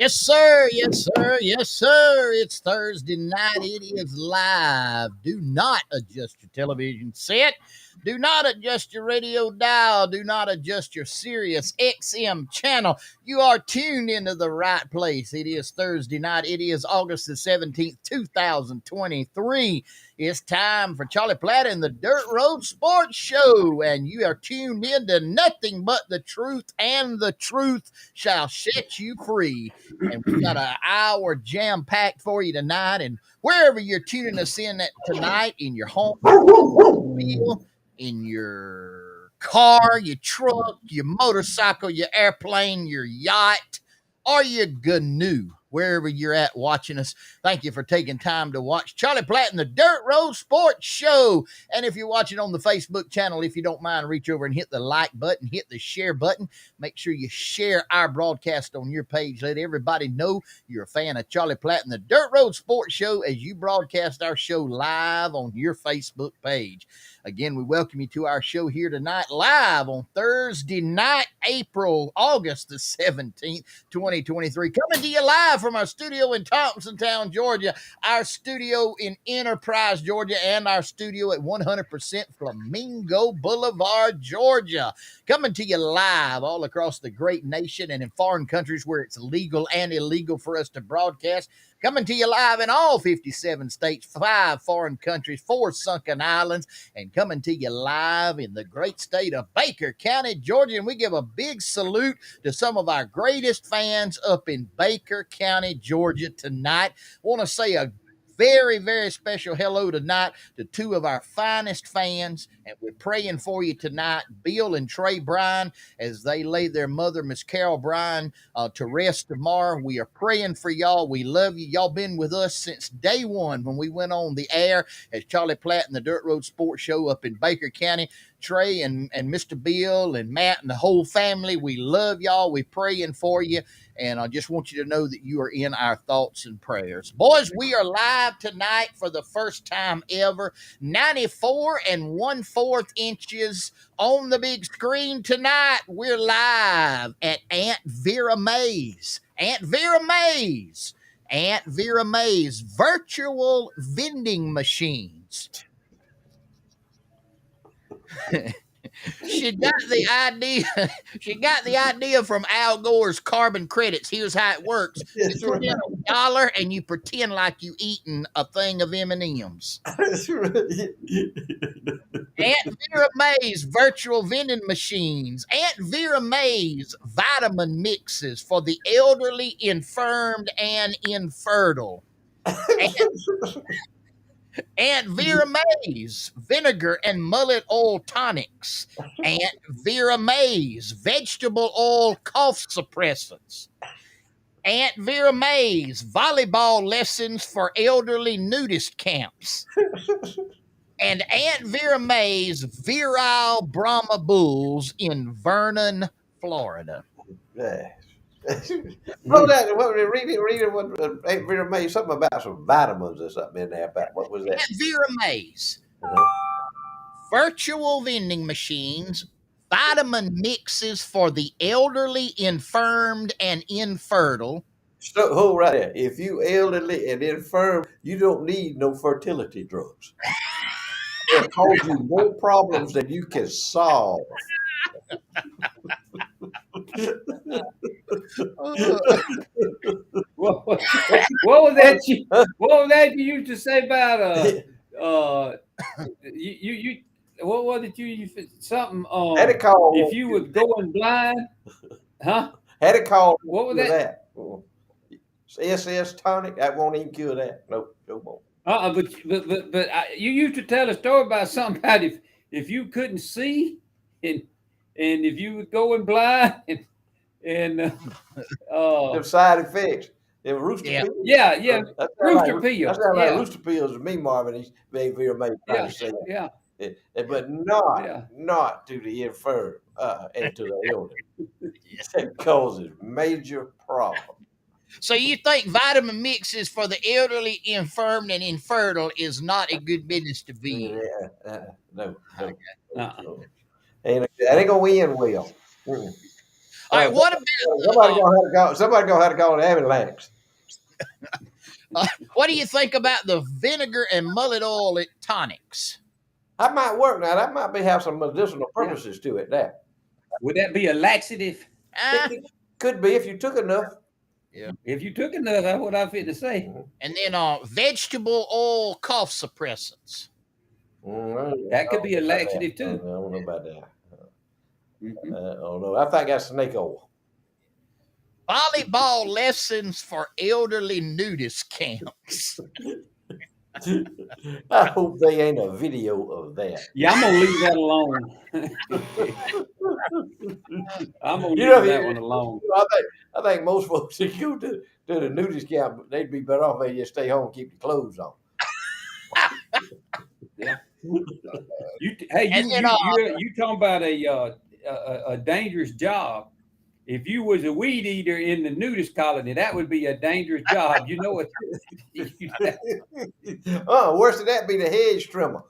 Yes, sir. Yes, sir. Yes, sir. It's Thursday night. It is live. Do not adjust your television set. Do not adjust your radio dial. Do not adjust your Sirius XM channel. You are tuned into the right place. It is Thursday night. It is August the 17th, 2023. It's time for Charlie Platt and the Dirt Road Sports Show. And you are tuned into nothing but the truth, and the truth shall set you free. And we got an hour jam packed for you tonight. And wherever you're tuning us in at tonight, in your home, in your car, your truck, your motorcycle, your airplane, your yacht, or your canoe, wherever you're at watching us, thank you for taking time to watch Charlie Platt and the Dirt Road Sports Show. And if you're watching on the Facebook channel, if you don't mind, reach over and hit the like button, hit the share button. Make sure you share our broadcast on your page. Let everybody know you're a fan of Charlie Platt and the Dirt Road Sports Show as you broadcast our show live on your Facebook page. Again, we welcome you to our show here tonight, live on Thursday night, August the 17th, 2023. Coming to you live from our studio in Thompsontown, Georgia, our studio in Enterprise, Georgia, and our studio at 100% Flamingo Boulevard, Georgia. Coming to you live all across the great nation and in foreign countries where it's legal and illegal for us to broadcast. Coming to you live in all 57 states, 5 foreign countries, 4 sunken islands, and coming to you live in the great state of Baker County, Georgia. And we give a big salute to some of our greatest fans up in Baker County, Georgia tonight. Want to say a very, very special hello tonight to 2 of our finest fans, and we're praying for you tonight, Bill and Trey Bryan, as they lay their mother, Miss Carol Bryan, to rest tomorrow. We are praying for y'all. We love you. Y'all been with us since day one when we went on the air as Charlie Platt and the Dirt Road Sports Show up in Baker County. Trey and Mr. Bill and Matt and the whole family, we love y'all. We're praying for you. And I just want you to know that you are in our thoughts and prayers. Boys, we are live tonight for the first time ever. 94 1/4 inches on the big screen tonight. We're live at Aunt Vera Mae's. Aunt Vera Mae's. Aunt Vera Mae's virtual vending machines. She got the idea. She got the idea from Al Gore's carbon credits. Here's how it works: you put in $1 and you pretend like you eating a thing of M&Ms. Aunt Vera Mae's virtual vending machines. Aunt Vera Mae's vitamin mixes for the elderly, infirmed, and infertile. Aunt Vera Mae's vinegar and mullet oil tonics. Aunt Vera Mae's vegetable oil cough suppressants. Aunt Vera Mae's volleyball lessons for elderly nudist camps. And Aunt Vera Mae's virile Brahma bulls in Vernon, Florida. Reading what Aunt Vera made something about some vitamins or something in there. About what was that? Aunt Vera Mae's virtual vending machines, vitamin mixes for the elderly, infirmed, and infertile. So, hold right there. If you elderly and infirm, you don't need no fertility drugs. It'll cause you more problems than you can solve. What was that? What was that you used to say about you? What was it you something? Had it called if you was going blind, huh? Had it called. What was that? SS tonic. That won't even cure that. No more. But you used to tell a story about something about if you couldn't see and if you was going blind and them side effects. Them rooster pills. Yeah. Rooster pills. That's not like rooster pills to me, Marvin. He's very, very trying to say that. Yeah. But not to the infirm and to the elderly. It causes major problems. So you think vitamin mixes for the elderly, infirmed, and infertile is not a good business to be in? No. That ain't gonna end well. All right, what about Somebody gonna have to call the ambulance. What do you think about the vinegar and mullet oil tonics? That might work now. That might have some medicinal purposes to it. That would that be a laxative? It could be if you took enough. Yeah. If you took enough, that's what I'm fit to say. And then vegetable oil cough suppressants. That could be a laxative too. I don't know about that. I don't know. I think that's snake oil. Volleyball lessons for elderly nudist camps. I hope they ain't a video of that. Yeah, I'm gonna leave that alone. I'm gonna leave that one alone. I think most folks that go to the nudist camp, they'd be better off if they just stay home and keep your clothes on. Yeah. You talking about a dangerous job? If you was a weed eater in the nudist colony, that would be a dangerous job. You know what? Worse than that be the hedge trimmer.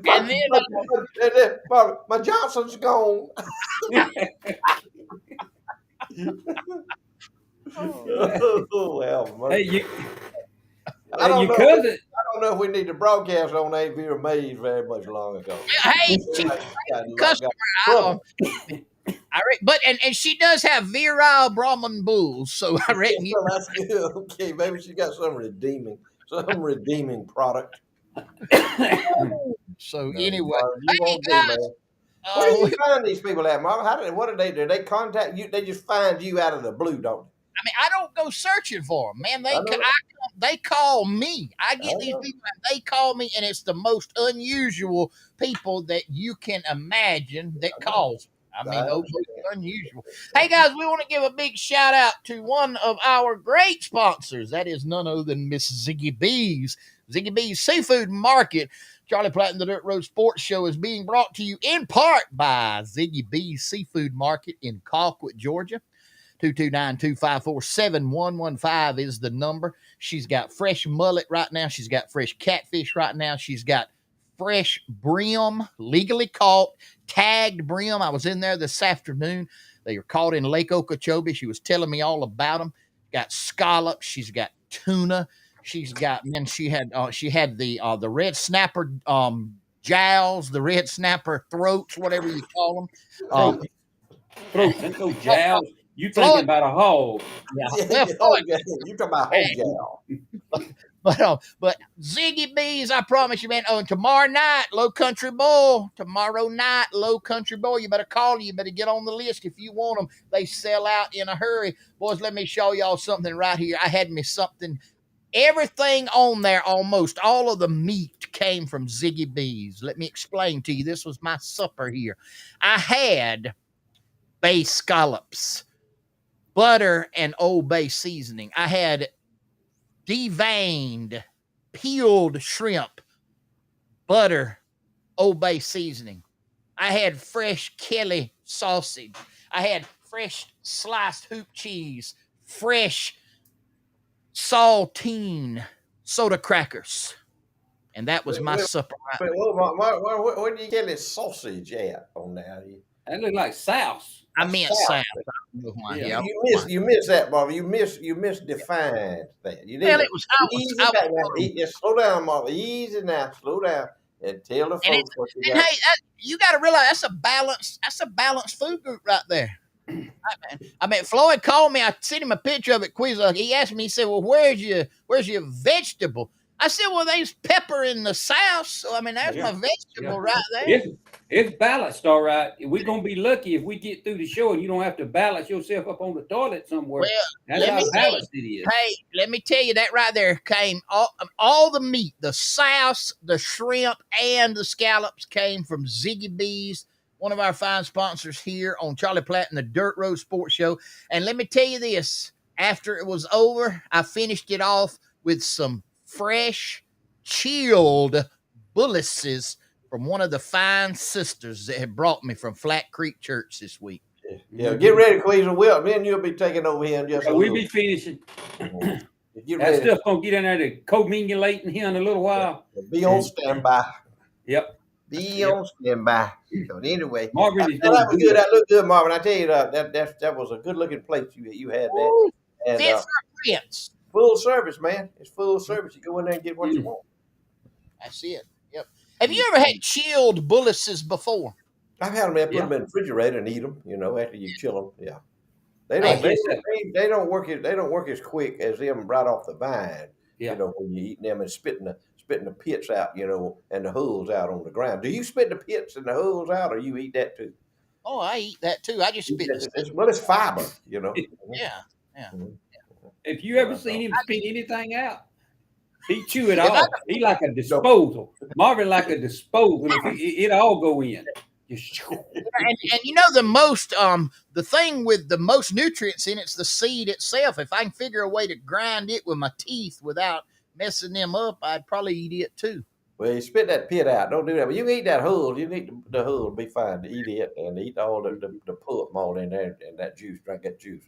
And then my Johnson's gone. Well, hey, I don't know if we need to broadcast on Aunt Vera Mays very much long ago. Hey, customer. And she does have virile Brahman bulls, so I reckon you. That's good. Okay, maybe she got some redeeming product. So anyway, hey guys, where do you find these people at, Marvin? What do they do? They contact you. They just find you out of the blue, don't they? I mean, I don't go searching for them, man. They call me. I get these people, and they call me, and it's the most unusual people that you can imagine that calls. I mean, those are unusual. Hey, guys, we want to give a big shout out to one of our great sponsors. That is none other than Miss Ziggy B's. Ziggy B's Seafood Market. Charlie Platt and the Dirt Road Sports Show is being brought to you in part by Ziggy B's Seafood Market in Colquitt, Georgia. 229-254-7115 is the number. She's got fresh mullet right now. She's got fresh catfish right now. She's got fresh brim, legally caught, tagged brim. I was in there this afternoon. They were caught in Lake Okeechobee. She was telling me all about them. Got scallops. She's got tuna. She's got, and then she had the red snapper jowls, the red snapper throats, whatever you call them. Throats, that's no jowls. You thinking about a hog? Yeah, you talking about hog gal. But Ziggy B's, I promise you, man. Oh, and tomorrow night, Low Country Bowl. Tomorrow night, Low Country Bowl. You better call. You better get on the list if you want them. They sell out in a hurry. Boys, let me show y'all something right here. I had me something. Everything on there, almost all of the meat came from Ziggy B's. Let me explain to you. This was my supper here. I had bay scallops, butter and Old Bay seasoning. I had deveined, peeled shrimp, butter, Old Bay seasoning. I had fresh Kelly sausage. I had fresh sliced hoop cheese, fresh saltine soda crackers. And that was my supper. Where do you get this sausage at on there? That look like sauce. I meant South. Yeah. You missed that, Marvin. You misdefined that. You didn't. Just slow down, Marvin. Easy now. Slow down and tell the folks what you got. Hey, you got to realize that's a balanced food group right there. I mean, Floyd called me. I sent him a picture of it. He asked me. He said, "Well, where's your vegetable?" I said, "Well, there's pepper in the South, so I mean, there's my vegetable right there." It's balanced, all right. We're gonna be lucky if we get through the show and you don't have to balance yourself up on the toilet somewhere. Well, that's how balanced it is. Hey, let me tell you that right there came all the meat, the sauce, the shrimp, and the scallops came from Ziggy B's, one of our fine sponsors here on Charlie Platt and the Dirt Road Sports Show. And let me tell you this: after it was over, I finished it off with some fresh, chilled bullaces from one of the fine sisters that had brought me from Flat Creek Church this week. Yeah, get ready, Cleveland. Then you'll be taking over here in just a we'll little. be finishing. Get that ready. Stuff gonna get in there to coagulating here in a little while. Be on standby. Yep. Be on standby. So anyway, Marvin is that was good. That looked good, Marvin. I tell you that was a good looking plate you had there. And fit for Prince. Full service, man. It's full service. You go in there and get what you want. That's it. Yep. Have you ever had chilled bullaces before? I've had them. I put them in the refrigerator and eat them. After you chill them. Yeah. They don't work as quick as them right off the vine. Yeah. When you eat them and spitting the pits out, and the hulls out on the ground. Do you spit the pits and the hulls out, or you eat that too? Oh, I eat that too. I just spit. It's fiber, Yeah. If you ever seen him spit anything out, he chew it all. He like a disposal. Marvin like a disposal. It all go in. And the thing with the most nutrients in it's the seed itself. If I can figure a way to grind it with my teeth without messing them up, I'd probably eat it too. Well, you spit that pit out. Don't do that. But you can eat that hull. You need the hull to be fine to eat it and eat all the pulp all in there and that juice. Drink that juice.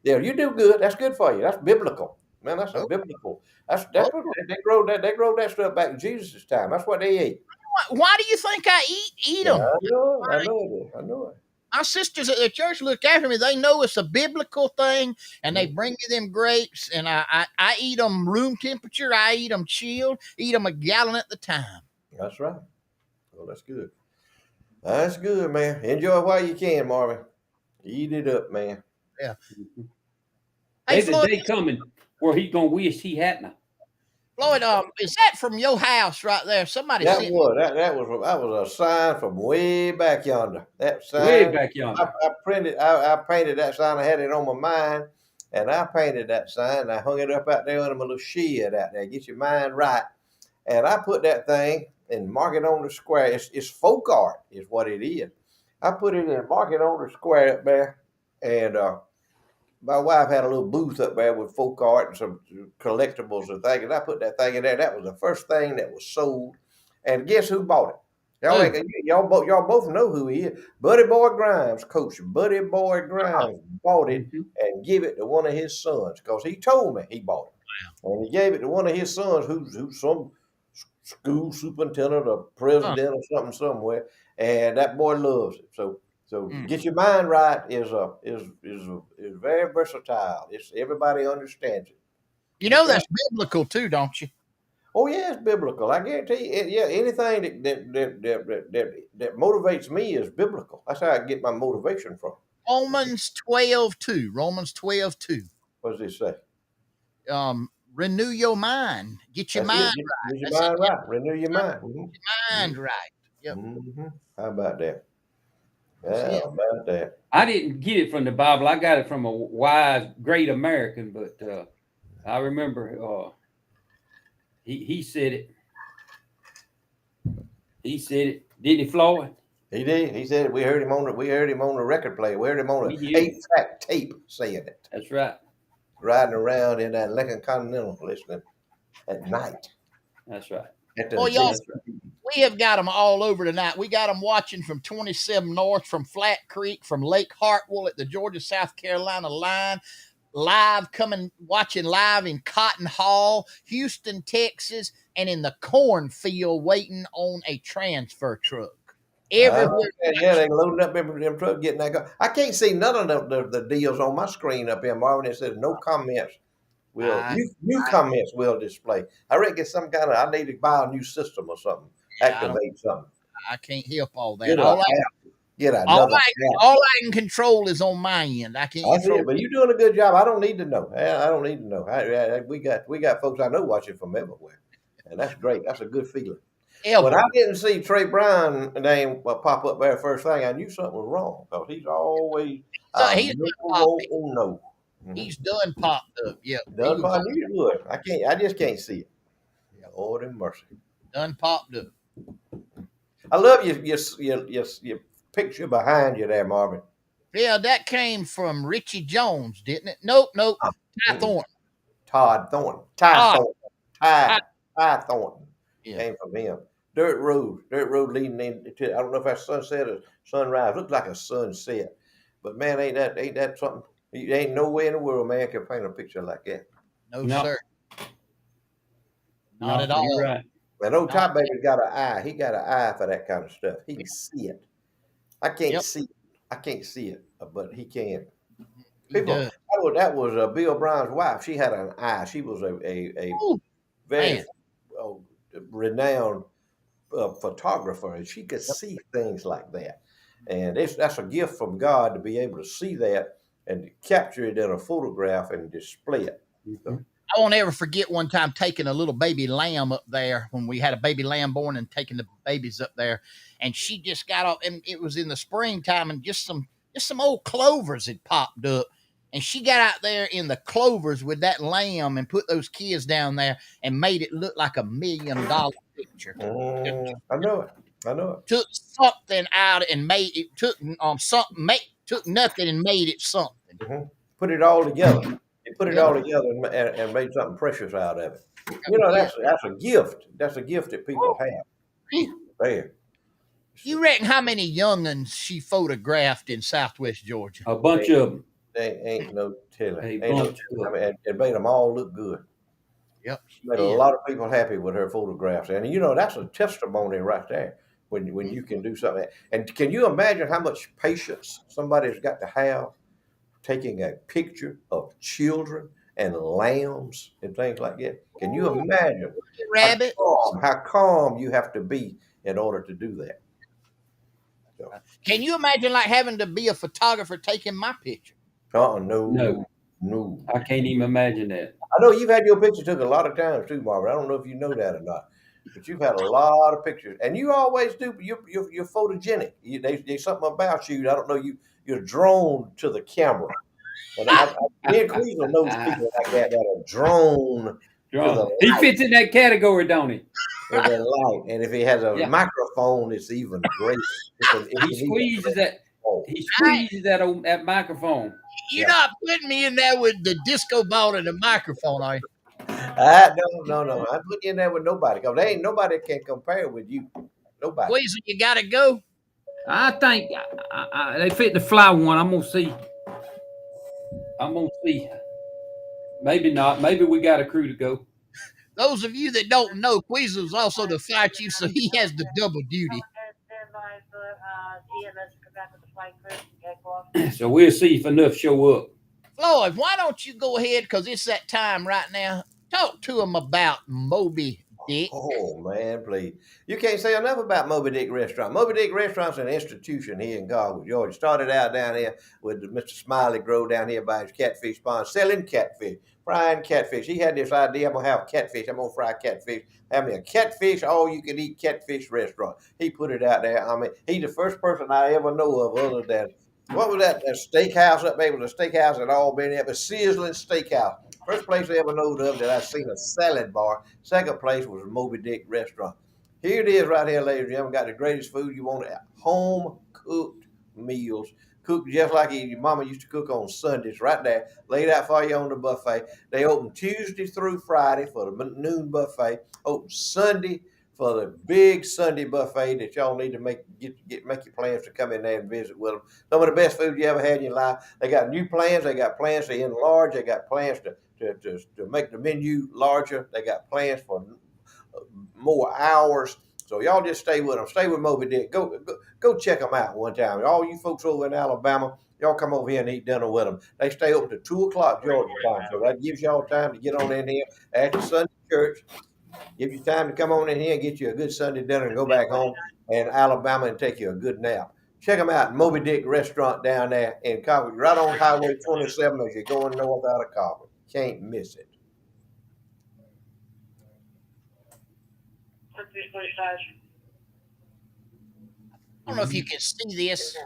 Yeah, you do good. That's good for you. That's biblical, man. That's biblical. That's what they grow that. They grow that stuff back in Jesus' time. That's what they ate. Why do you think I eat them? I know it. My sisters at the church look after me. They know it's a biblical thing, and they bring me them grapes, and I eat them room temperature. I eat them chilled. Eat them a gallon at the time. That's right. Well, that's good. That's good, man. Enjoy while you can, Marvin. Eat it up, man. Yeah. There's a day coming where he's gonna wish he hadn't. Floyd, is that from your house right there? Somebody that said was a sign from way back yonder. That sign, way back yonder. I painted that sign. I had it on my mind, and I painted that sign. And I hung it up out there under my little shed out there. Get your mind right. And I put that thing and mark it on the square. It's folk art, is what it is. I put it in, mark it on the square up there, and my wife had a little booth up there with folk art and some collectibles and things, and I put that thing in there. That was the first thing that was sold. And guess who bought it? Y'all both know who he is. Buddy Boy Grimes, Coach Buddy Boy Grimes bought it and give it to one of his sons because he told me he bought it. And he gave it to one of his sons who's some school superintendent or president or something somewhere. And that boy loves it. So get your mind right is very versatile. It's everybody understands it. That's biblical too, don't you? Oh yeah, it's biblical. I guarantee you. Yeah, anything that motivates me is biblical. That's how I get my motivation from. Romans 12:2. Romans 12:2. What does it say? Renew your mind. Get your mind right. Get your mind right. Renew your mind. Get your mind right. Yep. How about that? How about that? I didn't get it from the Bible. I got it from a wise, great American, but I remember he said it. He said it. Didn't he, Floyd? He did. He said it. We heard him on the record player. We heard him on a 8-track tape saying it. That's right. Riding around in that Lincoln Continental listening at night. That's right. Y'all, we have got them all over tonight. We got them watching from 27 North, from Flat Creek, from Lake Hartwell at the Georgia-South Carolina line, watching live in Cotton Hall, Houston, Texas, and in the cornfield waiting on a transfer truck. Everywhere. They loading up them truck, getting that go. I can't see none of the deals on my screen up here, Marvin. It says no comments. New comments will display. I reckon some kind of I need to buy a new system or something. Activate something. I can't help all that. All I can control is on my end. I can't control. But you're doing a good job. I don't need to know. I don't need to know. We got folks I know watching from everywhere, and that's great. That's a good feeling. When I didn't see Trey Brown name pop up there first thing, I knew something was wrong because he's always He's done popped up. Yeah, done popped up. I just can't see it. Lord have mercy. Done popped up. I love your picture behind you there, Marvin. Yeah, that came from Richie Jones, didn't it? Nope. Ty Thornton. Todd Thornton. Ty Thornton. Yeah. Came from him. Dirt road leading into, I don't know if that's sunset or sunrise. Looks like a sunset. But man, ain't that something? You ain't no way in the world man can paint a picture like that. No, sir. Not No, at all. You're right. And old Top Baby's got an eye. He got an eye for that kind of stuff. He can see it. I can't see it. I can't see it, but he can. People, that was Bill Brown's wife. She had an eye. She was a very renowned photographer, and she could see things like that. And that's a gift from God to be able to see that and to capture it in a photograph and display it. Mm-hmm. I won't ever forget one time taking a little baby lamb up there when we had a baby lamb born and taking the babies up there. And she just got off, and it was in the springtime, and just some old clovers had popped up. And she got out there in the clovers with that lamb and put those kids down there and made it look like $1 million picture. I know it. I know it. Took something out and made it, took nothing and made it something. Mm-hmm. Put it all together. They put it all together and made something precious out of it. You know, that's a gift. That's a gift that people have. There. You reckon how many young'uns she photographed in Southwest Georgia? A bunch of them. Ain't no telling. Ain't no telling. I mean, it made them all look good. Yep. She made a lot of people happy with her photographs. And, you know, that's a testimony right there when you can do something. And can you imagine how much patience somebody's got to have taking a picture of children and lambs and things like that? Can you imagine rabbit how calm you have to be in order to do that? So. Can you imagine like having to be a photographer taking my picture? No. I can't even imagine that. I know you've had your picture took a lot of times too, Marvin. I don't know if you know that or not, but you've had a lot of pictures, and you always do. You're photogenic. There's something about you. I don't know. You're drawn to the camera. And me and Cleveland knows people like that are drawn. He fits in that category, don't he? With the light, and if he has a microphone, it's even greater. He squeezes that. He squeezes that microphone. You're not putting me in there with the disco ball and the microphone, are you? No. I'm putting you in there with nobody because there ain't nobody can compare with you. Nobody. Weezer, you gotta go. I think they fit the fly one. I'm gonna see. Maybe not. Maybe we got a crew to go. Those of you that don't know, Weezer is also the fire chief, so he has the double duty. So we'll see if enough show up. Floyd, why don't you go ahead, because it's that time right now. Talk to him about Moby Dick. Oh, man, please. You can't say enough about Moby Dick Restaurant. Moby Dick Restaurant's an institution here in Garwood, Georgia. Started out down here with Mr. Smiley Grove down here by his catfish pond, selling catfish, frying catfish. He had this idea, I'm going to have catfish. I'm going to fry catfish. Have me a catfish, all-you-can-eat catfish restaurant. He put it out there. I mean, he's the first person I ever know of other than, what was that steakhouse up there? It was a steakhouse at Albany. It was Sizzling Steakhouse. First place I ever knowed of that I seen a salad bar. Second place was Moby Dick Restaurant. Here it is right here, ladies and gentlemen. Got the greatest food you want. Home-cooked meals. Cooked just like your mama used to cook on Sundays, right there. Laid out for you on the buffet. They open Tuesday through Friday for the noon buffet. Open Sunday for the big Sunday buffet that y'all need to make your plans to come in there and visit with them. Some of the best food you ever had in your life. They got new plans. They got plans to enlarge. They got plans to make the menu larger. They got plans for more hours. So y'all just stay with them. Stay with Moby Dick. Go check them out one time. All you folks over in Alabama, y'all come over here and eat dinner with them. They stay open to 2 o'clock Georgia time. So that gives y'all time to get on in here after Sunday church. Give you time to come on in here and get you a good Sunday dinner and go back home in Alabama and take you a good nap. Check them out, Moby Dick Restaurant down there in Concord, right on Highway 27 as you're going north out of Concord. Can't miss it. I don't know if you can see this.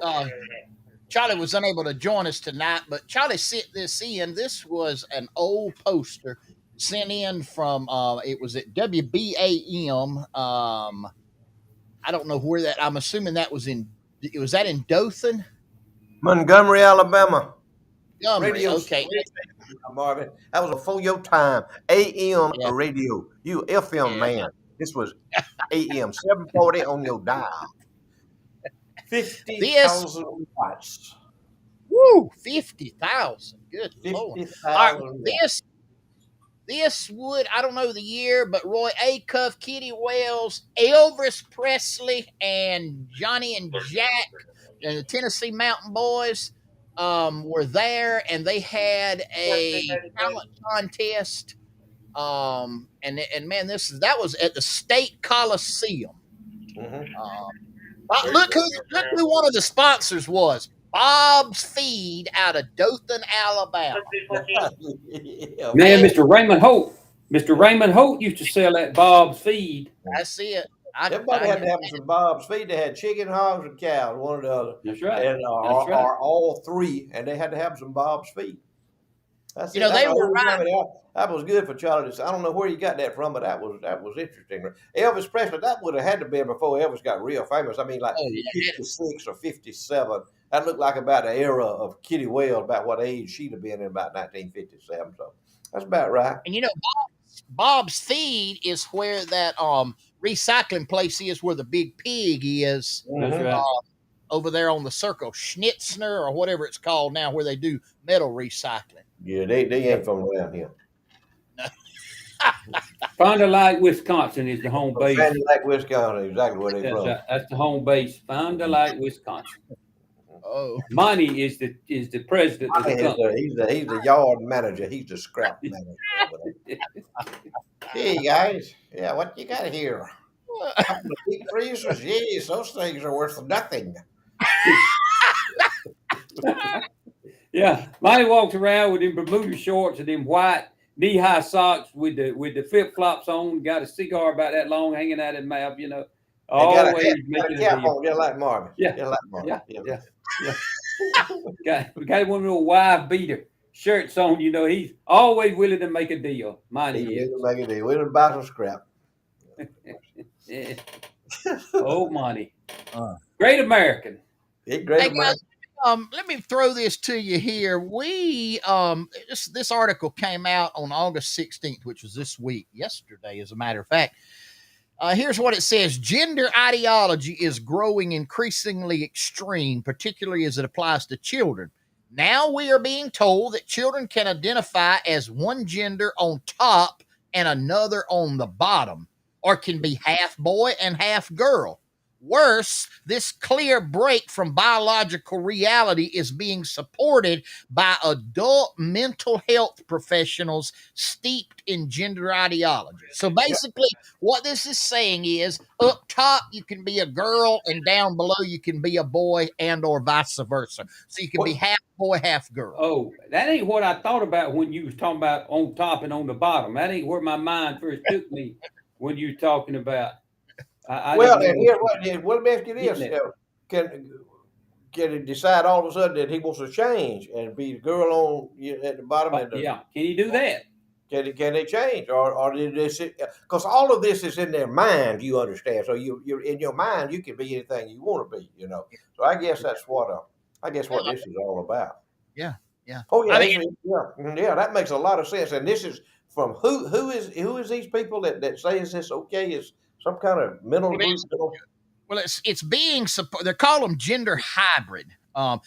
Charlie was unable to join us tonight, but Charlie sent this in. This was an old poster sent in from it was at WBAM. I don't know where that. I'm assuming that was in. Was that in Dothan? Montgomery, Alabama. Montgomery, okay. Marvin, that was before your time. AM radio. You FM man. This was AM 740 on your dial. 50,000 watts. Woo, 50,000. Good Lord. All right, 50,000. this would, I don't know the year, but Roy Acuff, Kitty Wells, Elvis Presley, and Johnny and Jack, and the Tennessee Mountain Boys were there, and they had a talent contest. And man, that was at the State Coliseum. Look who one of the sponsors was. Bob's Feed out of Dothan, Alabama. Man, Mr. Raymond Holt. Mr. Raymond Holt used to sell at Bob's Feed. I see it. Everybody had to have some Bob's Feed. They had chicken, hogs, and cows, one or the other. That's right. And, That's right. or all three, and they had to have some Bob's Feed. That's they were right. That was good for Charlie. I don't know where you got that from, but that was interesting. Elvis Presley, that would have had to be before Elvis got real famous. I mean, like 56 or 57. That looked like about the era of Kitty Wells, about what age she'd have been in about 1957. So that's about right. And Bob's Feed is where that recycling place is, where the big pig is. That's right. Over there on the Circle Schnitzner or whatever it's called now, where they do metal recycling. Yeah, they ain't from around here. Fond du Lac, Wisconsin is the home base. Fond du Lac, Wisconsin, exactly where they're from. That's the home base. Fond du Lac, Wisconsin. Oh, Monty is the president of the company. He's the yard manager. He's the scrap manager. Hey guys, yeah, what you got here? Deep freezers? Yes, those things are worth nothing. Yeah, Monty walks around with them Bermuda shorts and them white knee-high socks with the flip-flops on. Got a cigar about that long hanging out his mouth. Always making a cap on, just like Marvin. Yeah. We got one of those wife beater shirts on. He's always willing to make a deal. Monty is. Make a deal. We'll buy some scrap. Yeah. Oh, Monty. Great American. Great American. Guys, let me throw this to you here. We this article came out on August 16th, which was this week, yesterday, as a matter of fact. Here's what it says. Gender ideology is growing increasingly extreme, particularly as it applies to children. Now we are being told that children can identify as one gender on top and another on the bottom, or can be half boy and half girl. Worse, this clear break from biological reality is being supported by adult mental health professionals steeped in gender ideology. So basically, what this is saying is, up top you can be a girl, and down below you can be a boy, and or vice versa. So you can be half boy, half girl. Oh, that ain't what I thought about when you was talking about on top and on the bottom. That ain't where my mind first took me when you were talking about. Well, and here's what let me ask you this: can he decide all of a sudden that he wants to change and be the girl on at the bottom? Yeah, can he do that? Can they change, or did this? Because all of this is in their mind, you understand. So you're in your mind, you can be anything you want to be, So I guess that's what this is all about. Yeah. Oh yeah, yeah. That makes a lot of sense. And this is from who is these people that say is this okay? Is some kind of mental group? Well, it's being supported. They call them gender hybrid. Whoa.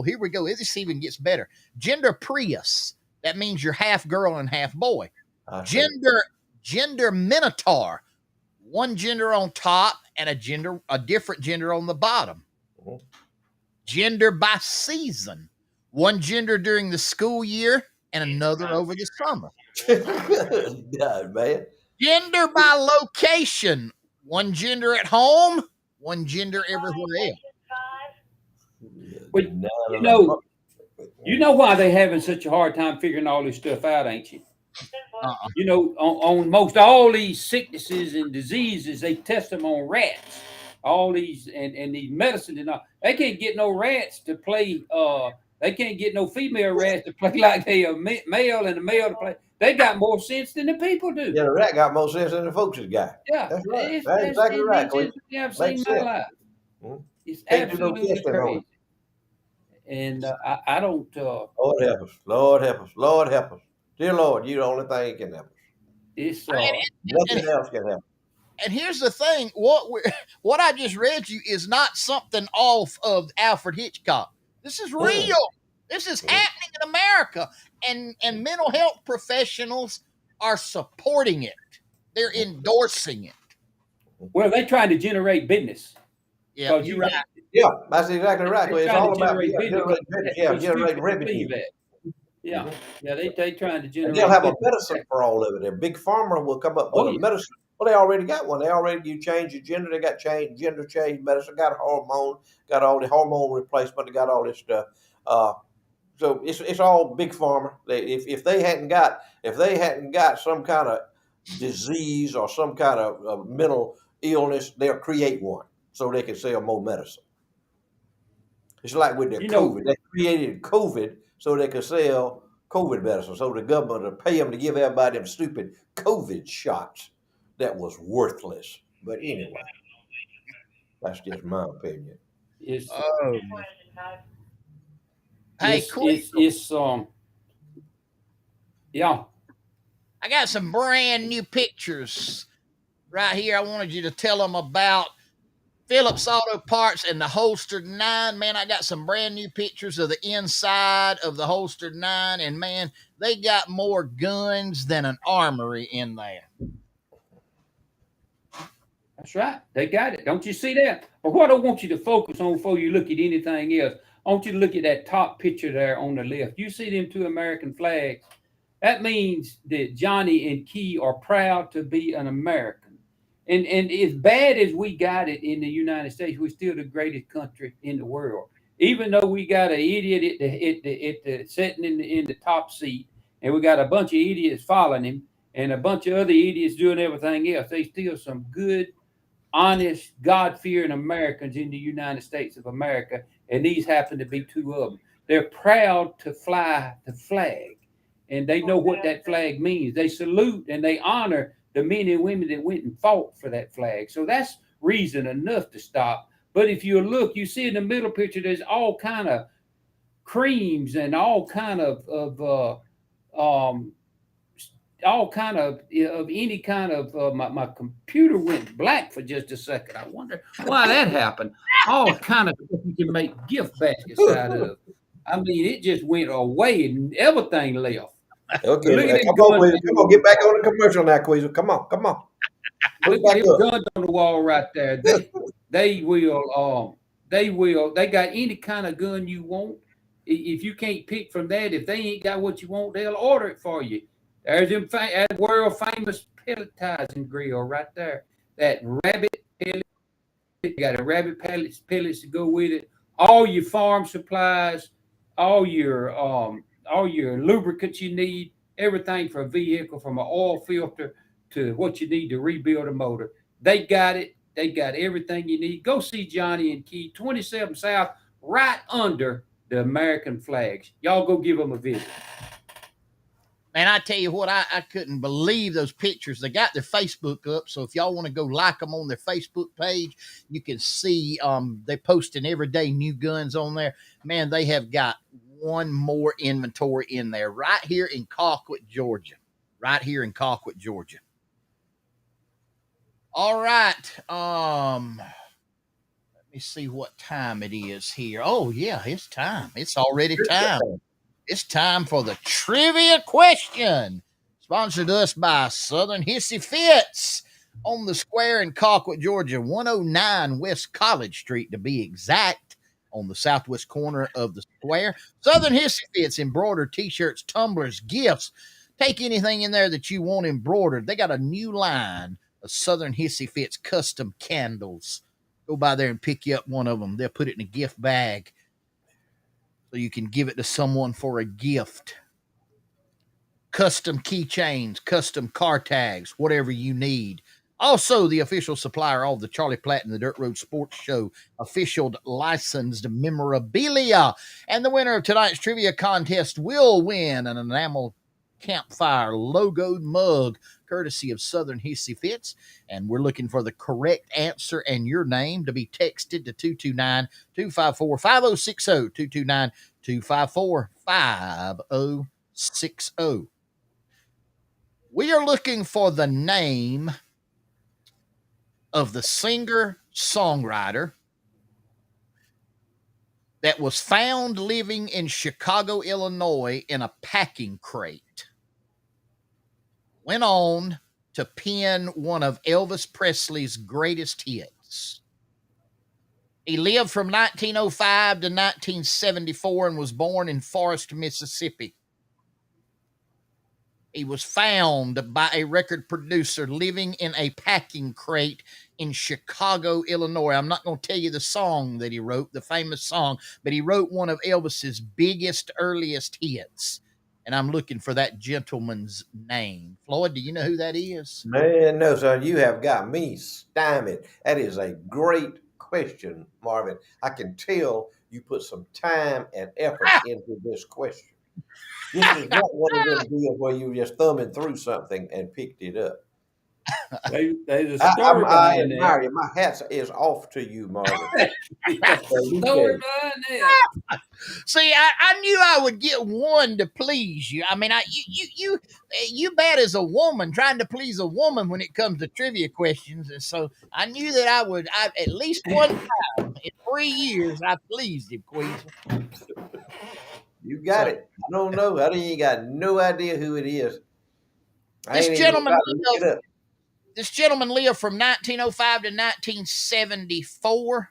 Here we go. This even gets better. Gender Prius. That means you're half girl and half boy. Gender Minotaur. One gender on top and a different gender on the bottom. Mm-hmm. Gender by season. One gender during the school year and another over the summer. God, man. Gender by location. One gender at home, one gender everywhere else. But you know why they're having such a hard time figuring all this stuff out, ain't you? On most all these sicknesses and diseases, they test them on rats. All these and these medicines and all. They can't get no rats to play. They can't get no female rats to play like they are male and a male to play. They got more sense than the people do. Yeah, the rat got more sense than the folks has got. Yeah, that's right. That's exactly right. I've seen my life. It's absolutely crazy. And I don't. Lord help us! Lord help us! Lord help us! Dear Lord, you're the only thing that can help us. It's nothing else can help. And here's the thing: what I just read you is not something off of Alfred Hitchcock. This is real. This is happening in America, and mental health professionals are supporting it. They're endorsing it. Well, they're trying to generate business. Yeah, you're right. Yeah, that's exactly right. It's all about generate revenue. Yeah, they trying to generate. And they'll have a medicine for all of it. A big pharma will come up with a medicine. Well, they already got one. You change your gender. They got gender change medicine. Got a hormone. Got all the hormone replacement. They got all this stuff. So it's all big pharma. If they hadn't got some kind of disease or some kind of mental illness, they'll create one so they can sell more medicine. It's like with the COVID. They created COVID so they could sell COVID medicine. So the government would pay them to give everybody them stupid COVID shots that was worthless. But anyway, that's just my opinion. Yeah. I got some brand new pictures right here. I wanted you to tell them about Phillips Auto Parts and the Holstered 9. Man, I got some brand new pictures of the inside of the Holstered 9, and man, they got more guns than an armory in there. That's right. They got it. Don't you see that? But what I want you to focus on before you look at anything else, I want you to look at that top picture there on the left. You see them two American flags. That means that Johnny and Key are proud to be an American. And as bad as we got it in the United States, we're still the greatest country in the world. Even though we got an idiot sitting in the top seat, and we got a bunch of idiots following him, and a bunch of other idiots doing everything else, they still some good, honest, God-fearing Americans in the United States of America, and these happen to be two of them. They're proud to fly the flag, and they know what that flag means. They salute and they honor the men and women that went and fought for that flag. So that's reason enough to stop. But if you look, you see in the middle picture, there's all kind of creams and all kind of any kind of my computer went black for just a second. I wonder why that happened. All kind of stuff you can make gift baskets out of. I mean, it just went away and everything left. Okay, come on, get back on the commercial now, Queasel. Come on. Look at them guns on the wall right there. They got any kind of gun you want. If you can't pick from that, if they ain't got what you want, they'll order it for you. There's that world famous pelletizing grill right there. That rabbit pellet, you got a rabbit pellets to go with it. All your farm supplies, all your lubricants you need, everything for a vehicle, from an oil filter to what you need to rebuild a motor. They got it. They got everything you need. Go see Johnny and Key, 27 South, right under the American flags. Y'all go give them a visit. And I tell you what, I couldn't believe those pictures. They got their Facebook up, so if y'all want to go like them on their Facebook page, you can see they're posting every day new guns on there. Man, they have got one more inventory in there right here in Colquitt, Georgia. All right. Let me see what time it is here. Oh, yeah, it's time. It's already time. It's time for the trivia question, sponsored to us by Southern Hissy Fits on the square in Colquitt, Georgia, 109 West College Street to be exact, on the southwest corner of the square. Southern Hissy Fits, embroidered t-shirts, tumblers, gifts. Take anything in there that you want embroidered. They got a new line of Southern Hissy Fits custom candles. Go by there and pick you up one of them. They'll put it in a gift bag, so you can give it to someone for a gift. Custom keychains, custom car tags, whatever you need. Also, the official supplier of the Charlie Platt and the Dirt Road Sports Show, official licensed memorabilia. And the winner of tonight's trivia contest will win an enamel campfire logoed mug, courtesy of Southern Hissy Fits. And we're looking for the correct answer and your name to be texted to 229-254-5060, 229-254-5060. We are looking for the name of the singer-songwriter that was found living in Chicago, Illinois in a packing crate went on to pen one of Elvis Presley's greatest hits. He lived from 1905 to 1974 and was born in Forest, Mississippi. He was found by a record producer living in a packing crate in Chicago, Illinois. I'm not going to tell you the song that he wrote, the famous song, but he wrote one of Elvis's biggest, earliest hits. And I'm looking for that gentleman's name. Floyd, do you know who that is? Man, no, son, you have got me stymied. That is a great question, Marvin. I can tell you put some time and effort into this question. This is not one of them deals where you were just thumbing through something and picked it up. There's a story I behind admire that. you. My hat is off to you, Marvin. Story behind that. See, I knew I would get one to please you. I mean, you bad as a woman trying to please a woman when it comes to trivia questions, and so I knew that I at least one time in 3 years I pleased him, Queasel. You got it. I don't know. I ain't got no idea who it is. This gentleman lived from 1905 to 1974.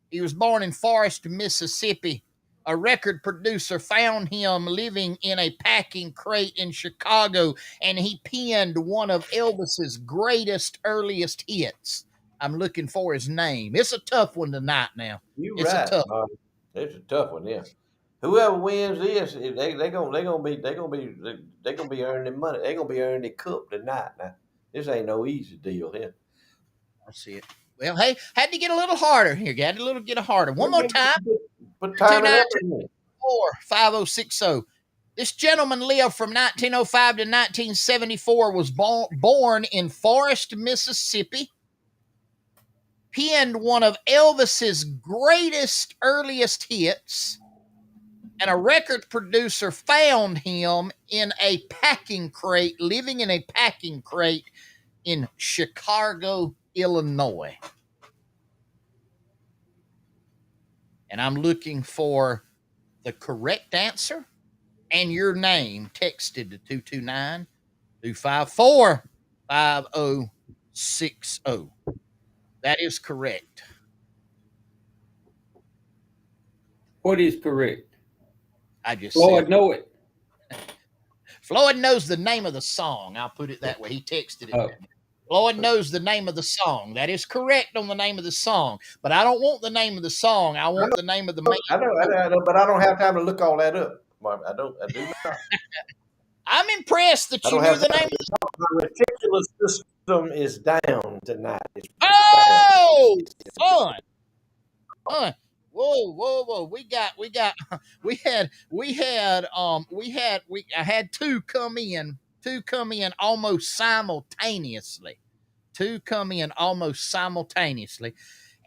He was born in Forest, Mississippi. A record producer found him living in a packing crate in Chicago, and he penned one of Elvis's greatest, earliest hits. I'm looking for his name. It's a tough one tonight now. It's right. It's a tough one, yeah. Whoever wins this, they're gonna be earning money. They're gonna be earning the cup tonight. Now, this ain't no easy deal here. I see it. Well, hey, had to get a little harder here. Got to get harder. One more time. Put time and effort in. 5060. This gentleman lived from 1905 to 1974. Was born in Forest, Mississippi. Penned one of Elvis's greatest, earliest hits. And a record producer found him in a packing crate, living in a packing crate in Chicago, Illinois. And I'm looking for the correct answer and your name texted to 229-254-5060. That is correct. What is correct? I just Floyd know it. Floyd knows the name of the song. I'll put it that way. He texted it. Oh. Floyd knows the name of the song. That is correct on the name of the song. But I don't want the name of the song. I want the name of the man. I know, but I don't have time to look all that up. I do not. I'm impressed that you knew the name of the song. My reticulous system is down tonight. Oh, fun. Whoa. I had two come in almost simultaneously.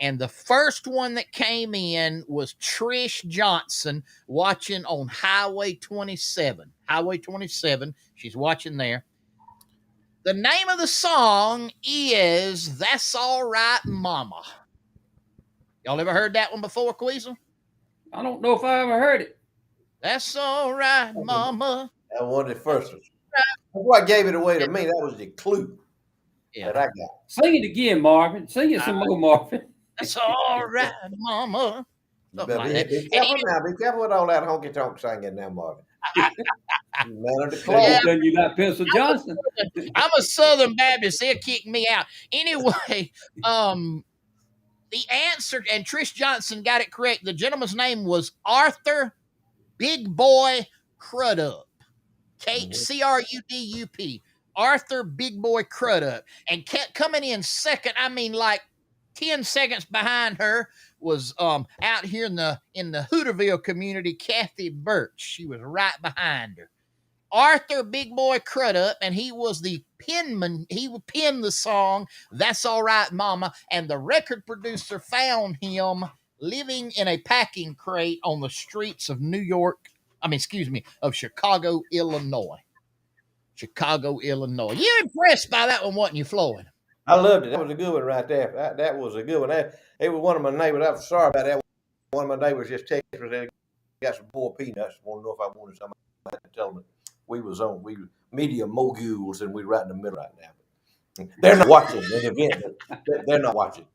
And the first one that came in was Trish Johnson watching on Highway 27. Highway 27. She's watching there. The name of the song is That's All Right, Mama. Y'all ever heard that one before, Queasel? I don't know if I ever heard it. That's all right, Mama. That was the first one. That's what gave it away to me. That was the clue that I got. Sing it again, Marvin. Sing it some more, Marvin. That's all right, Mama. Be careful with all that honky tonk singing now, Marvin. Man of the cloth. Then you got Pencil Johnson. I'm a Southern Baptist. They'll kick me out. Anyway, the answer, and Trish Johnson got it correct. The gentleman's name was Arthur Big Boy Crudup. Crudup. Arthur Big Boy Crudup. And kept coming in second. I mean, like 10 seconds behind her was out here in the Hooterville community, Kathy Birch. She was right behind her. Arthur Big Boy Crudup, and he was the penman. He penned the song That's All Right, Mama, and the record producer found him living in a packing crate on the streets of of Chicago, Illinois. You impressed by that one, wasn't you, Floyd? I loved it. That was a good one right there. That was a good one. It was one of my neighbors. I'm sorry about that. one of my neighbors just texted me and got some boiled peanuts. Want to know if I wanted some. I had to tell them we were media moguls and we're right in the middle right now. They're not watching the event. They're not watching.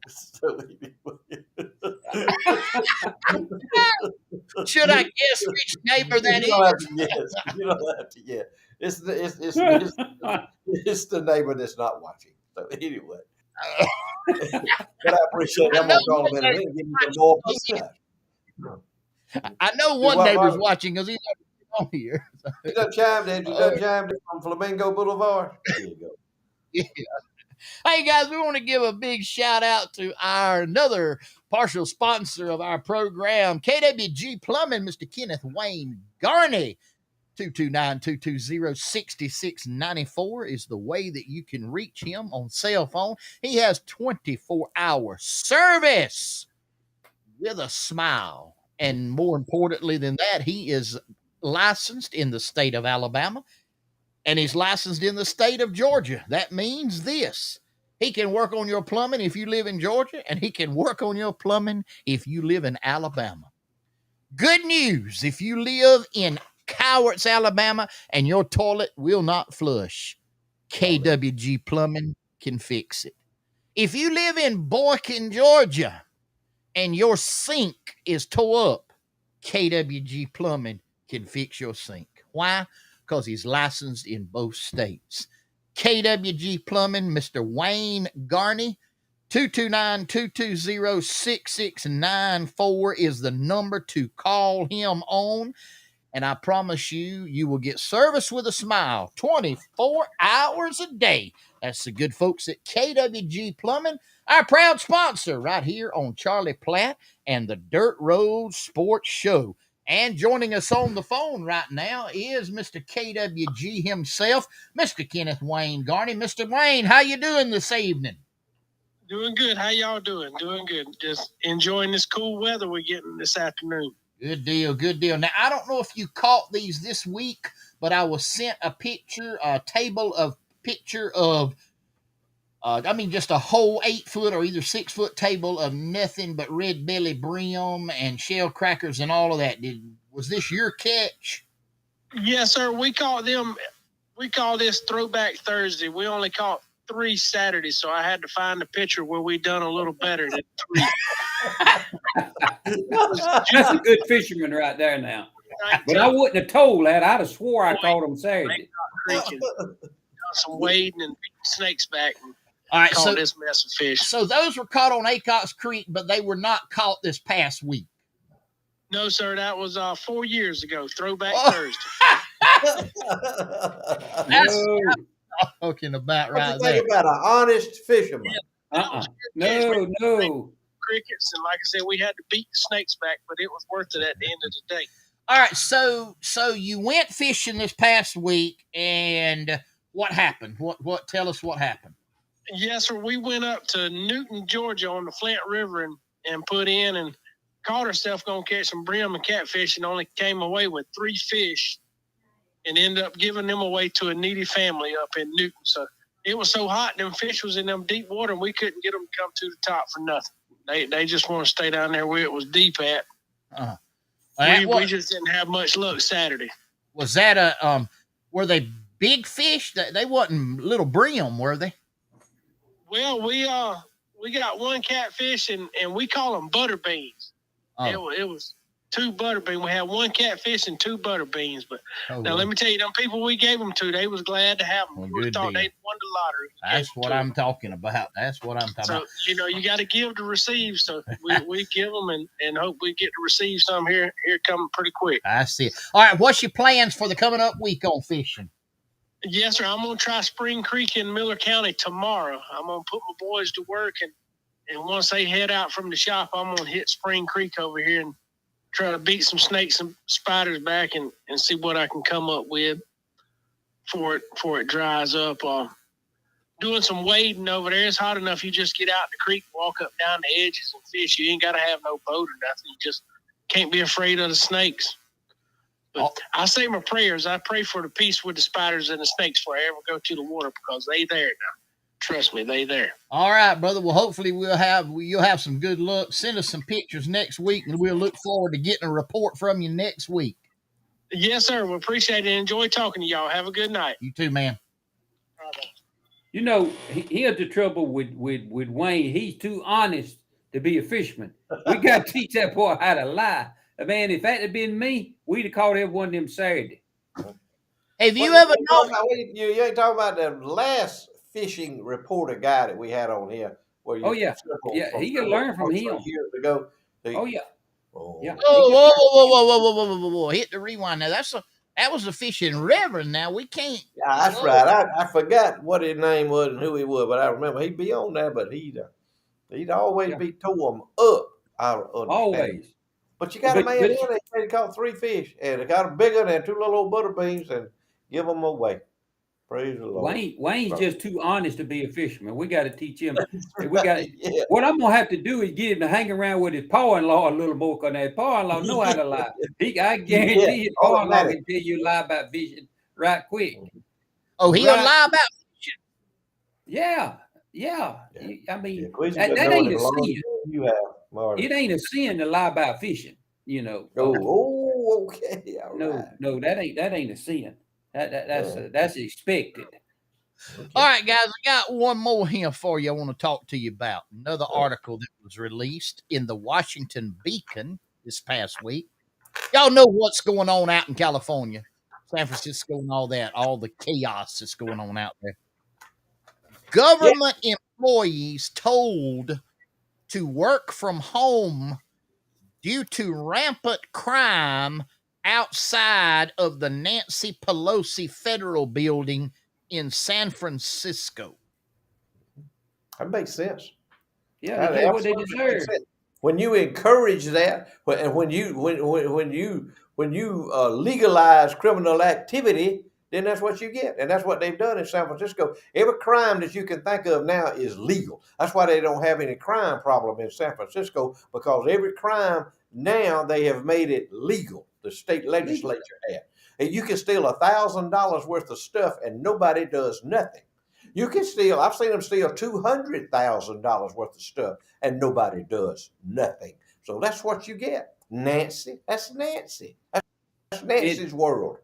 Should I guess which neighbor that you don't have is? to guess. You don't have to guess. It's the neighbor that's not watching. So anyway. But I appreciate it. I'm going to call him in a minute and give you some more peanuts. I know one neighbor's watching because he's on here. He done chimed in. He done chimed in from Flamingo Boulevard. There you go. Yeah. Hey guys, we want to give a big shout out to another partial sponsor of our program, KWG Plumbing, Mr. Kenneth Wayne Garney. 229-220-6694 is the way that you can reach him on cell phone. He has 24-hour service with a smile. And more importantly than that, he is licensed in the state of Alabama and he's licensed in the state of Georgia. That means this. He can work on your plumbing if you live in Georgia, and he can work on your plumbing if you live in Alabama. Good news, if you live in Cowarts, Alabama, and your toilet will not flush, KWG Plumbing can fix it. If you live in Boykin, Georgia, and your sink is tore up, KWG Plumbing can fix your sink. Why? Because he's licensed in both states. KWG Plumbing, Mr. Wayne Garney, 229-220-6694 is the number to call him on. And I promise you, you will get service with a smile 24 hours a day. That's the good folks at KWG Plumbing, our proud sponsor right here on Charlie Platt and the Dirt Road Sports Show. And joining us on the phone right now is Mr. KWG himself, Mr. Kenneth Wayne Garney. Mr. Wayne, how you doing this evening? Doing good. How y'all doing? Doing good. Just enjoying this cool weather we're getting this afternoon. Good deal, good deal. Now, I don't know if you caught these this week, but I was sent a picture, just a whole 8-foot or either 6-foot table of nothing but red belly brim and shell crackers and all of that. Was this your catch? Yes, sir. We call this Throwback Thursday. We only caught 3 Saturdays, so I had to find a picture where we done a little better than 3. That's a good fisherman right there now. But I wouldn't have told that. I'd have swore I caught him Saturday. Some wading and snakes back. All right, so this mess of fish. So those were caught on Acox Creek, but they were not caught this past week. No, sir. That was 4 years ago. Throwback Thursday. That's what I'm talking about right there. Think about an honest fisherman. Yeah. No. Crickets, and like I said, we had to beat the snakes back, but it was worth it at the end of the day. All right, so you went fishing this past week, and what happened? What? Tell us what happened. Yes, sir. We went up to Newton, Georgia, on the Flint River and put in and caught ourselves going to catch some brim and catfish, and only came away with 3 fish, and ended up giving them away to a needy family up in Newton. So it was so hot, them fish was in them deep water, and we couldn't get them to come to the top for nothing. They just want to stay down there where it was deep at. We just didn't have much luck Saturday. Was that were they big fish? They wasn't little brim, were they? Well, we got 1 catfish, and we call them butter beans. Oh. It was 2 butter beans. We had 1 catfish and 2 butter beans. But let me tell you, them people we gave them to, they was glad to have them. We thought they won the lottery. That's what I'm talking about. So, you got to give to receive. So we give them and hope we get to receive some here coming pretty quick. I see. All right, what's your plans for the coming up week on fishing? Yes, sir. I'm going to try Spring Creek in Miller County tomorrow. I'm going to put my boys to work, and once they head out from the shop, I'm going to hit Spring Creek over here and try to beat some snakes and spiders back and see what I can come up with before it dries up. Doing some wading over there. It's hot enough. You just get out in the creek, walk up down the edges and fish. You ain't got to have no boat or nothing. You just can't be afraid of the snakes. But I say my prayers. I pray for the peace with the spiders and the snakes before I ever go to the water, because they there now. Trust me, they there. All right, brother. Well, hopefully you'll have some good luck. Send us some pictures next week, and we'll look forward to getting a report from you next week. Yes, sir. We appreciate it. Enjoy talking to y'all. Have a good night. You too, man. You know, here's the trouble with Wayne. He's too honest to be a fisherman. We got to teach that boy how to lie. Man, if that had been me, we'd have caught every one of them Saturday. Have you ever known? You ain't talking about the last fishing reporter guy that we had on here. Where Oh, yeah. He can learn from him. Years ago. Oh, yeah. Yeah. Whoa. Hit the rewind now. That was a fishing reverend. Now we can't. Yeah, that's right. I forgot what his name was and who he was, but I remember he'd be on there, but he'd always be tore him up. Always. But you got a man in there that caught 3 fish, and they got a bigger than 2 little old butter beans, and give them away. Praise the Lord. Wayne's just too honest to be a fisherman. We got to teach him. What I'm gonna have to do is get him to hang around with his pa-in-law a little more, because his pa-in-law know how to lie. I guarantee his pa-in-law can tell you a lie about fishing right quick. Oh, he'll lie about fishing. Yeah. I mean, that ain't a sin. It ain't a sin to lie about fishing. You know. Okay. No, that ain't a sin. That's expected. Okay. All right, guys, I got one more here for you I want to talk to you about. Another article that was released in the Washington Beacon this past week. Y'all know what's going on out in California, San Francisco and all that, all the chaos that's going on out there. Government employees told to work from home due to rampant crime outside of the Nancy Pelosi Federal Building in San Francisco. That makes sense. Yeah, they get what they deserve. When you encourage that, and when you legalize criminal activity, then that's what you get, and that's what they've done in San Francisco. Every crime that you can think of now is legal. That's why they don't have any crime problem in San Francisco, because every crime now they have made it legal. The state legislature had. And you can steal $1,000 worth of stuff and nobody does nothing. You can steal, I've seen them steal $200,000 worth of stuff and nobody does nothing. So that's what you get. Nancy, that's Nancy. That's Nancy's world.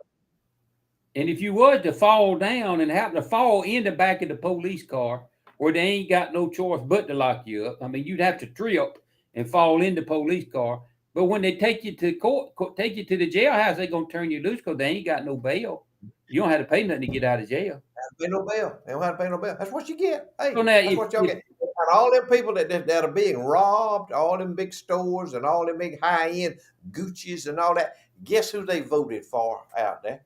And if you was to fall down and happen to fall in the back of the police car where they ain't got no choice but to lock you up, I mean, you'd have to trip and fall in the police car. But when they take you to court, take you to the jailhouse, they're going to turn you loose because they ain't got no bail. You don't have to pay nothing to get out of jail. Pay no bail. They don't have to pay no bail. That's what you get. Hey, so that's what y'all get. All them people that are being robbed, all them big stores and all them big high-end Gucci's and all that, guess who they voted for out there?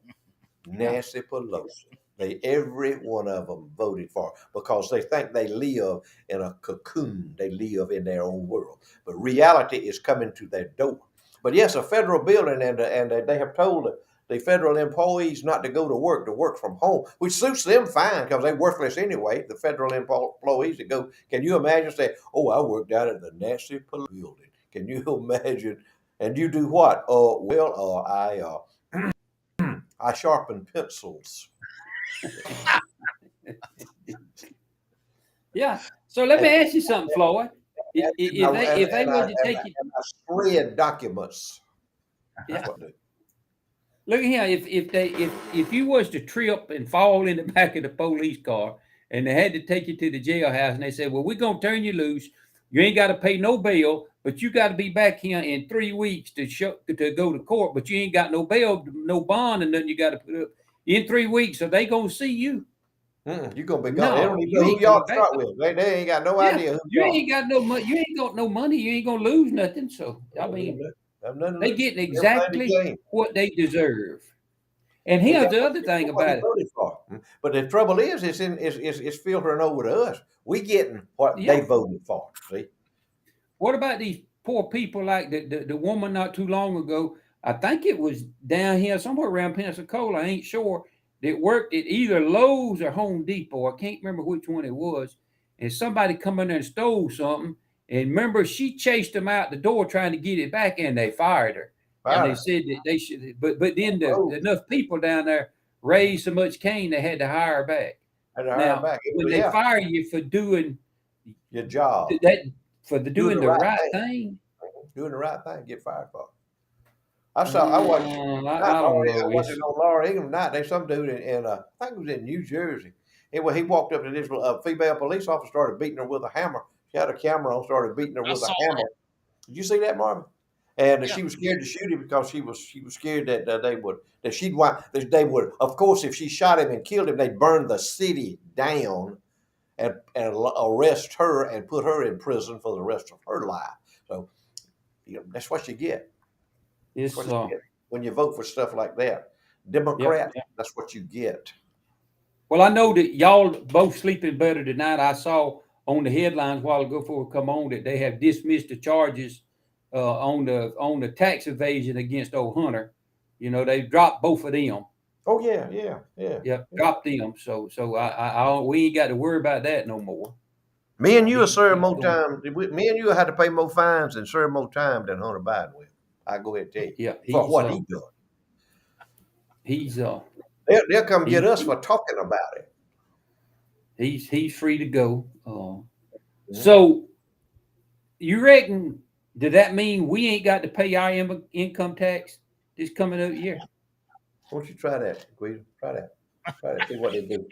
Nancy Pelosi. Every one of them voted for her because they think they live in a cocoon. They live in their own world. But reality is coming to their door. But yes, a federal building, and they have told the federal employees not to go to work from home, which suits them fine because they're worthless anyway. The federal employees that go, can you imagine say, oh, I worked out at the Nancy Pelosi building. Can you imagine? And you do what? I sharpen pencils. Yeah. So let me ask you something, Floyd. If they were to take you, I shred documents. Yeah. Look at here. If you was to trip and fall in the back of the police car, and they had to take you to the jailhouse, and they said, "Well, we're gonna turn you loose. You ain't got to pay no bail, but you got to be back here in 3 weeks to go to court. But you ain't got no bail, no bond, and nothing you got to put up in 3 weeks. So they gonna see you. You're gonna be gone. They don't even know who y'all start with. They ain't got no idea. Who you ain't got no money. You ain't got no money. You ain't gonna lose nothing. So I mean, they getting exactly what they deserve. And here's the other thing about it. But the trouble is, it's filtering over to us. We getting what they voted for. See. What about these poor people like the woman not too long ago? I think it was down here somewhere around Pensacola. I ain't sure. That worked at either Lowe's or Home Depot. I can't remember which one it was. And somebody come in there and stole something. And remember, she chased them out the door trying to get it back, and they fired her. And they said that they should. But then enough people down there raised so much cane they had to hire her back. Now, when they fire you for doing your job, doing the right thing, doing the right thing, get fired for. I watched it on Laura Ingram night. There's some dude in I think it was in New Jersey. Anyway, he walked up to this female police officer, started beating her with a hammer. She had a camera on, started beating her with a hammer. Did you see that, Marvin? And she was scared to shoot him because she was scared that they would. Of course, if she shot him and killed him, they'd burn the city down and arrest her and put her in prison for the rest of her life. So, that's what you get. When you vote for stuff like that, Democrat, that's what you get. Well, I know that y'all both sleeping better tonight. I saw on the headlines a while ago before we come on that they have dismissed the charges on the tax evasion against old Hunter. They dropped both of them. Oh yeah. Dropped them. So we ain't got to worry about that no more. Me and you will serve more time. Me and you had to pay more fines and serve more time than Hunter Biden will. I go ahead and tell you. Yeah, for what he done. They'll come get us for talking about it. He's free to go. So you reckon? Did that mean we ain't got to pay our income tax this coming up year? Why don't you try that, Guido? Try that. See what they do.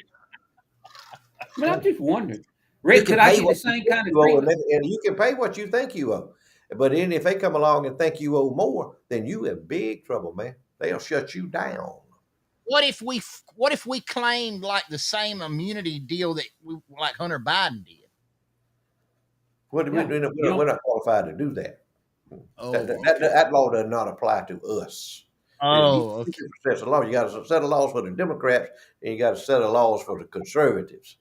I mean, I'm just wondering. Rick, could I get the same kind of treatment? And you can pay what you think you owe. But then if they come along and think you owe more, then you in big trouble, man. They'll shut you down. What if we claimed like the same immunity deal that like Hunter Biden did? We're not qualified to do that. Oh, that law does not apply to us. Oh, okay. Sets of laws. You got a set of laws for the Democrats, and you got a set of laws for the conservatives.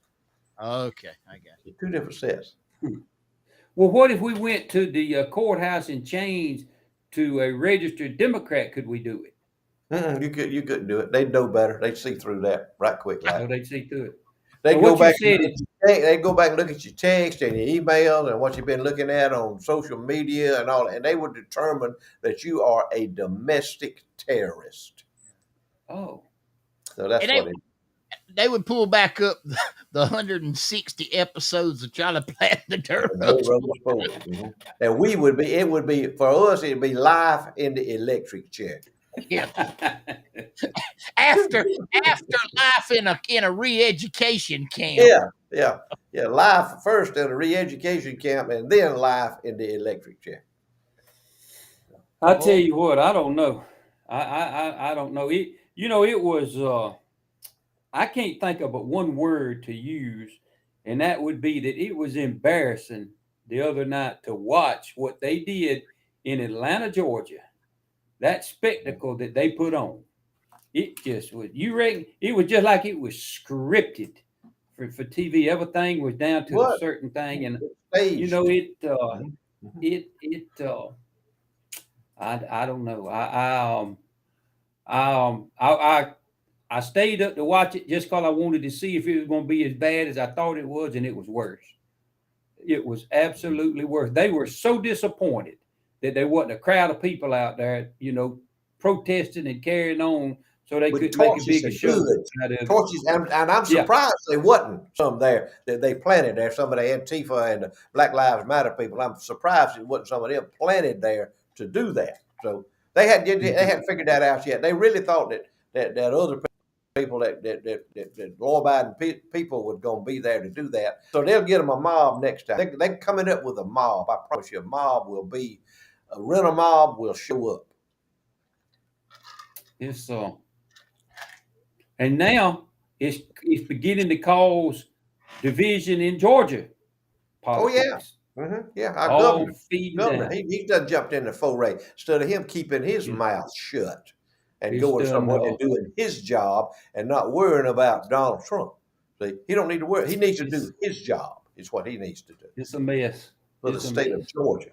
Okay, I got it. Two different sets. Well, what if we went to the courthouse and changed to a registered Democrat? Could we do it? You couldn't do it. They'd know better. They'd see through that right quick. Oh, they'd see through it. They'd go back and look at your text and your emails and what you've been looking at on social media and all, and they would determine that you are a domestic terrorist. Oh, so that's they would pull back up the 160 episodes of Charlie Platt and the Turtles. Mm-hmm. And it would be for us. It'd be life in the electric chair. Yeah. after life in a re-education camp. Yeah. Life first in a re-education camp, and then life in the electric chair. I tell you what, I don't know. I don't know. It was. I can't think of but one word to use, and that would be that it was embarrassing the other night to watch what they did in Atlanta, Georgia. That spectacle that they put on, it just was. You reckon it was just like it was scripted for TV. Everything was down to a certain thing, and I don't know. I stayed up to watch it just because I wanted to see if it was going to be as bad as I thought it was, and it was worse. It was absolutely worse. They were so disappointed that there wasn't a crowd of people out there, protesting and carrying on so they could make a bigger show. Torches, and I'm surprised there wasn't some there that they planted there. Some of the Antifa and the Black Lives Matter people. I'm surprised it wasn't some of them planted there to do that. So they hadn't figured that out yet. They really thought that other people that law-abiding people were going to be there to do that. So they'll get them a mob next time. They're coming up with a mob. I promise you, a rental mob will show up. It's and now it's beginning to cause division in Georgia politics. Oh yeah. Mm-hmm. Yeah, our governor, he done jumped in the foray instead of him keeping his mouth shut and going somewhere and doing his job and not worrying about Donald Trump. See, he don't need to worry. He needs to do his job. Is what he needs to do. It's a mess for the state of Georgia.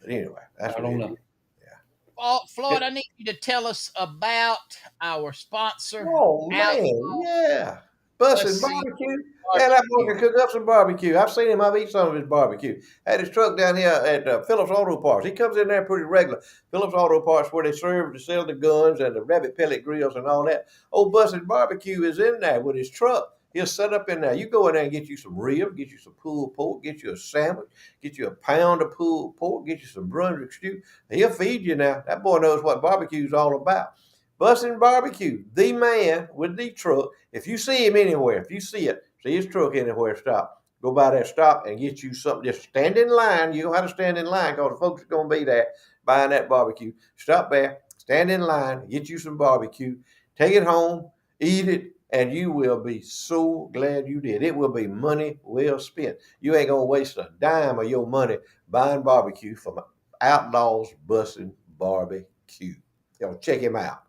But anyway, that's what I don't know. Yeah. Floyd, I need you to tell us about our sponsor. Oh man, yeah. Bussin' Barbecue. Yeah, that boy can cook up some barbecue. I've seen him. I've eaten some of his barbecue. Had his truck down here at Phillips Auto Parts. He comes in there pretty regular. Phillips Auto Parts, where they sell the guns and the rabbit pellet grills and all that. Old Busted Barbecue is in there with his truck. He'll set up in there. You go in there and get you some ribs, get you some pulled pork, get you a sandwich, get you a pound of pulled pork, get you some Brunswick stew. He'll feed you now. That boy knows what barbecue's all about. Bustin' Barbecue, the man with the truck. If you see him anywhere, if you see his truck anywhere, stop. Go by that stop and get you something. Just stand in line. You don't have to stand in line because the folks are going to be there buying that barbecue. Stop there, stand in line, get you some barbecue, take it home, eat it, and you will be so glad you did. It will be money well spent. You ain't going to waste a dime of your money buying barbecue from Outlaws Bustin' Barbecue. Y'all check him out.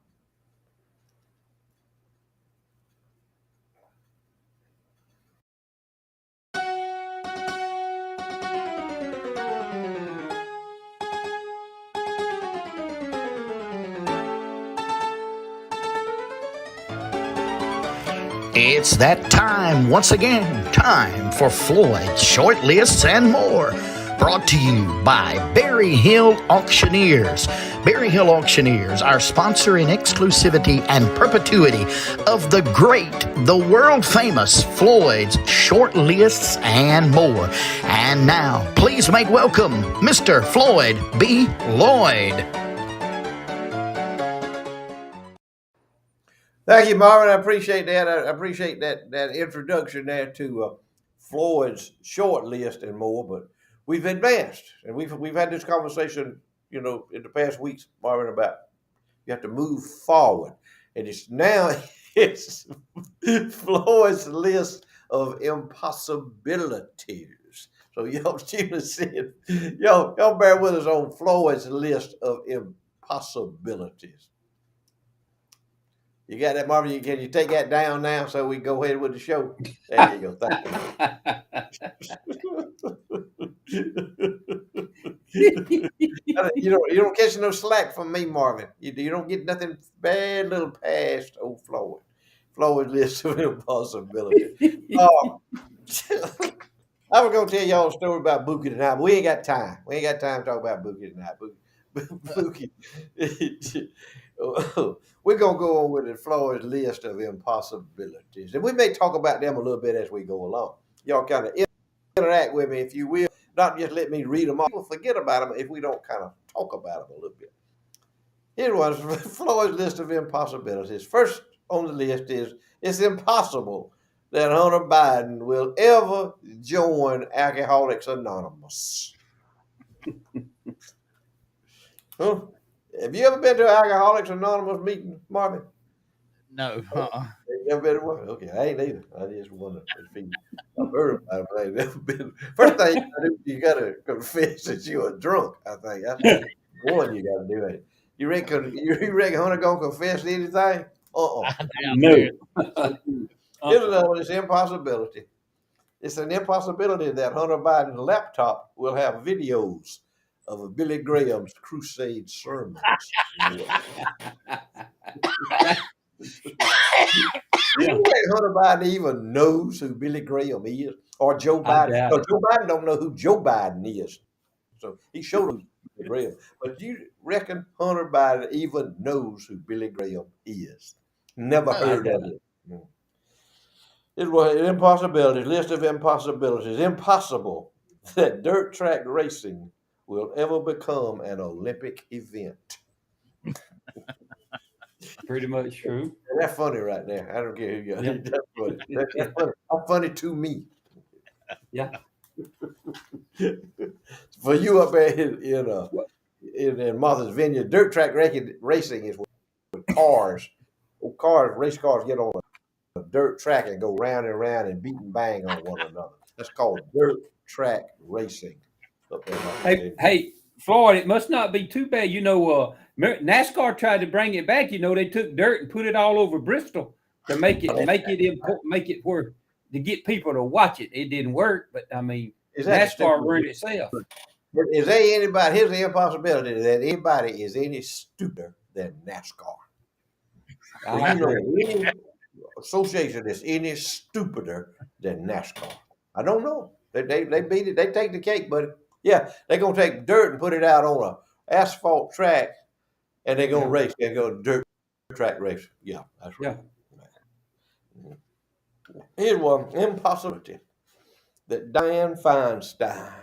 It's that time once again. Time for Floyd's Short Lists and More. Brought to you by Berry Hill Auctioneers. Berry Hill Auctioneers, our sponsor in exclusivity and perpetuity of the great, the world famous Floyd's Short Lists and More. And now, please make welcome Mr. Floyd B. Lloyd. Thank you, Marvin. I appreciate that. I appreciate that introduction there to Floyd's Short List and More. But we've advanced, and we've had this conversation, in the past weeks, Marvin, about you have to move forward, and it's Floyd's list of impossibilities. So y'all bear with us on Floyd's list of impossibilities. You got that, Marvin? Can you take that down now so we go ahead with the show? There you go. Thank you. You don't catch no slack from me, Marvin. You don't get nothing bad little past old Floyd. Floyd's list of impossibilities. I was going to tell y'all a story about Bookie tonight, but we ain't got time. We ain't got time to talk about Bookie tonight. Bookie. We're going to go on with Floyd's list of impossibilities. And we may talk about them a little bit as we go along. Y'all kind of interact with me, if you will. Not just let me read them off. We'll forget about them if we don't kind of talk about them a little bit. Here was Floyd's list of impossibilities. First on the list is, it's impossible that Hunter Biden will ever join Alcoholics Anonymous. Huh? Have you ever been to an Alcoholics Anonymous meeting, Marvin? No. You ever been to one? Okay, I ain't either. I just wonder if I've heard about it, but I ain't never been. First thing you got to confess that you are drunk, I think. That's one you got to do. It. You reckon Hunter going to confess to anything? No. Here's another one. It's an impossibility. It's an impossibility that Hunter Biden's laptop will have videos of Billy Graham's crusade sermons. You think Hunter Biden even knows who Billy Graham is, or Joe Biden? So Joe Biden don't know who Joe Biden is. So he showed him Billy Graham. But you reckon Hunter Biden even knows who Billy Graham is? Never heard of it. It was an impossibility. List of impossibilities. Impossible that dirt track racing will ever become an Olympic event. Pretty much true. That's funny right there. I don't care who you are. That's funny. That's funny. That's funny to me. Yeah. For you up there in Martha's Vineyard, dirt track racing is with cars. Race cars get on a dirt track and go round and round and beat and bang on one another. That's called dirt track racing. Hey, Floyd, it must not be too bad. NASCAR tried to bring it back. They took dirt and put it all over Bristol to make it where to get people to watch it. It didn't work, but I mean, NASCAR ruined itself. Is there anybody? Here's the impossibility that anybody is any stupider than NASCAR. association that's any stupider than NASCAR. I don't know. They beat it. They take the cake, but yeah, they're gonna take dirt and put it out on a asphalt track, and they're gonna race. They're gonna dirt track race. Yeah, that's right. Yeah. Here's one impossibility that Dianne Feinstein.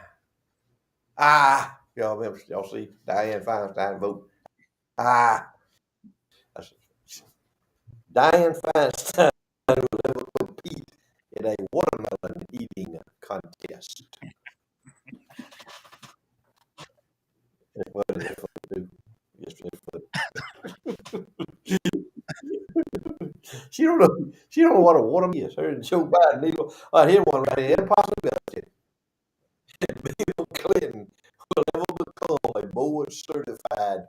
Y'all see Dianne Feinstein vote. Dianne Feinstein will never compete in a watermelon eating contest. What is it to do? She don't know. She don't know what a watermelon is. Her and Joe Biden. Here's one right here. Impossibility. Bill Clinton will ever become a board certified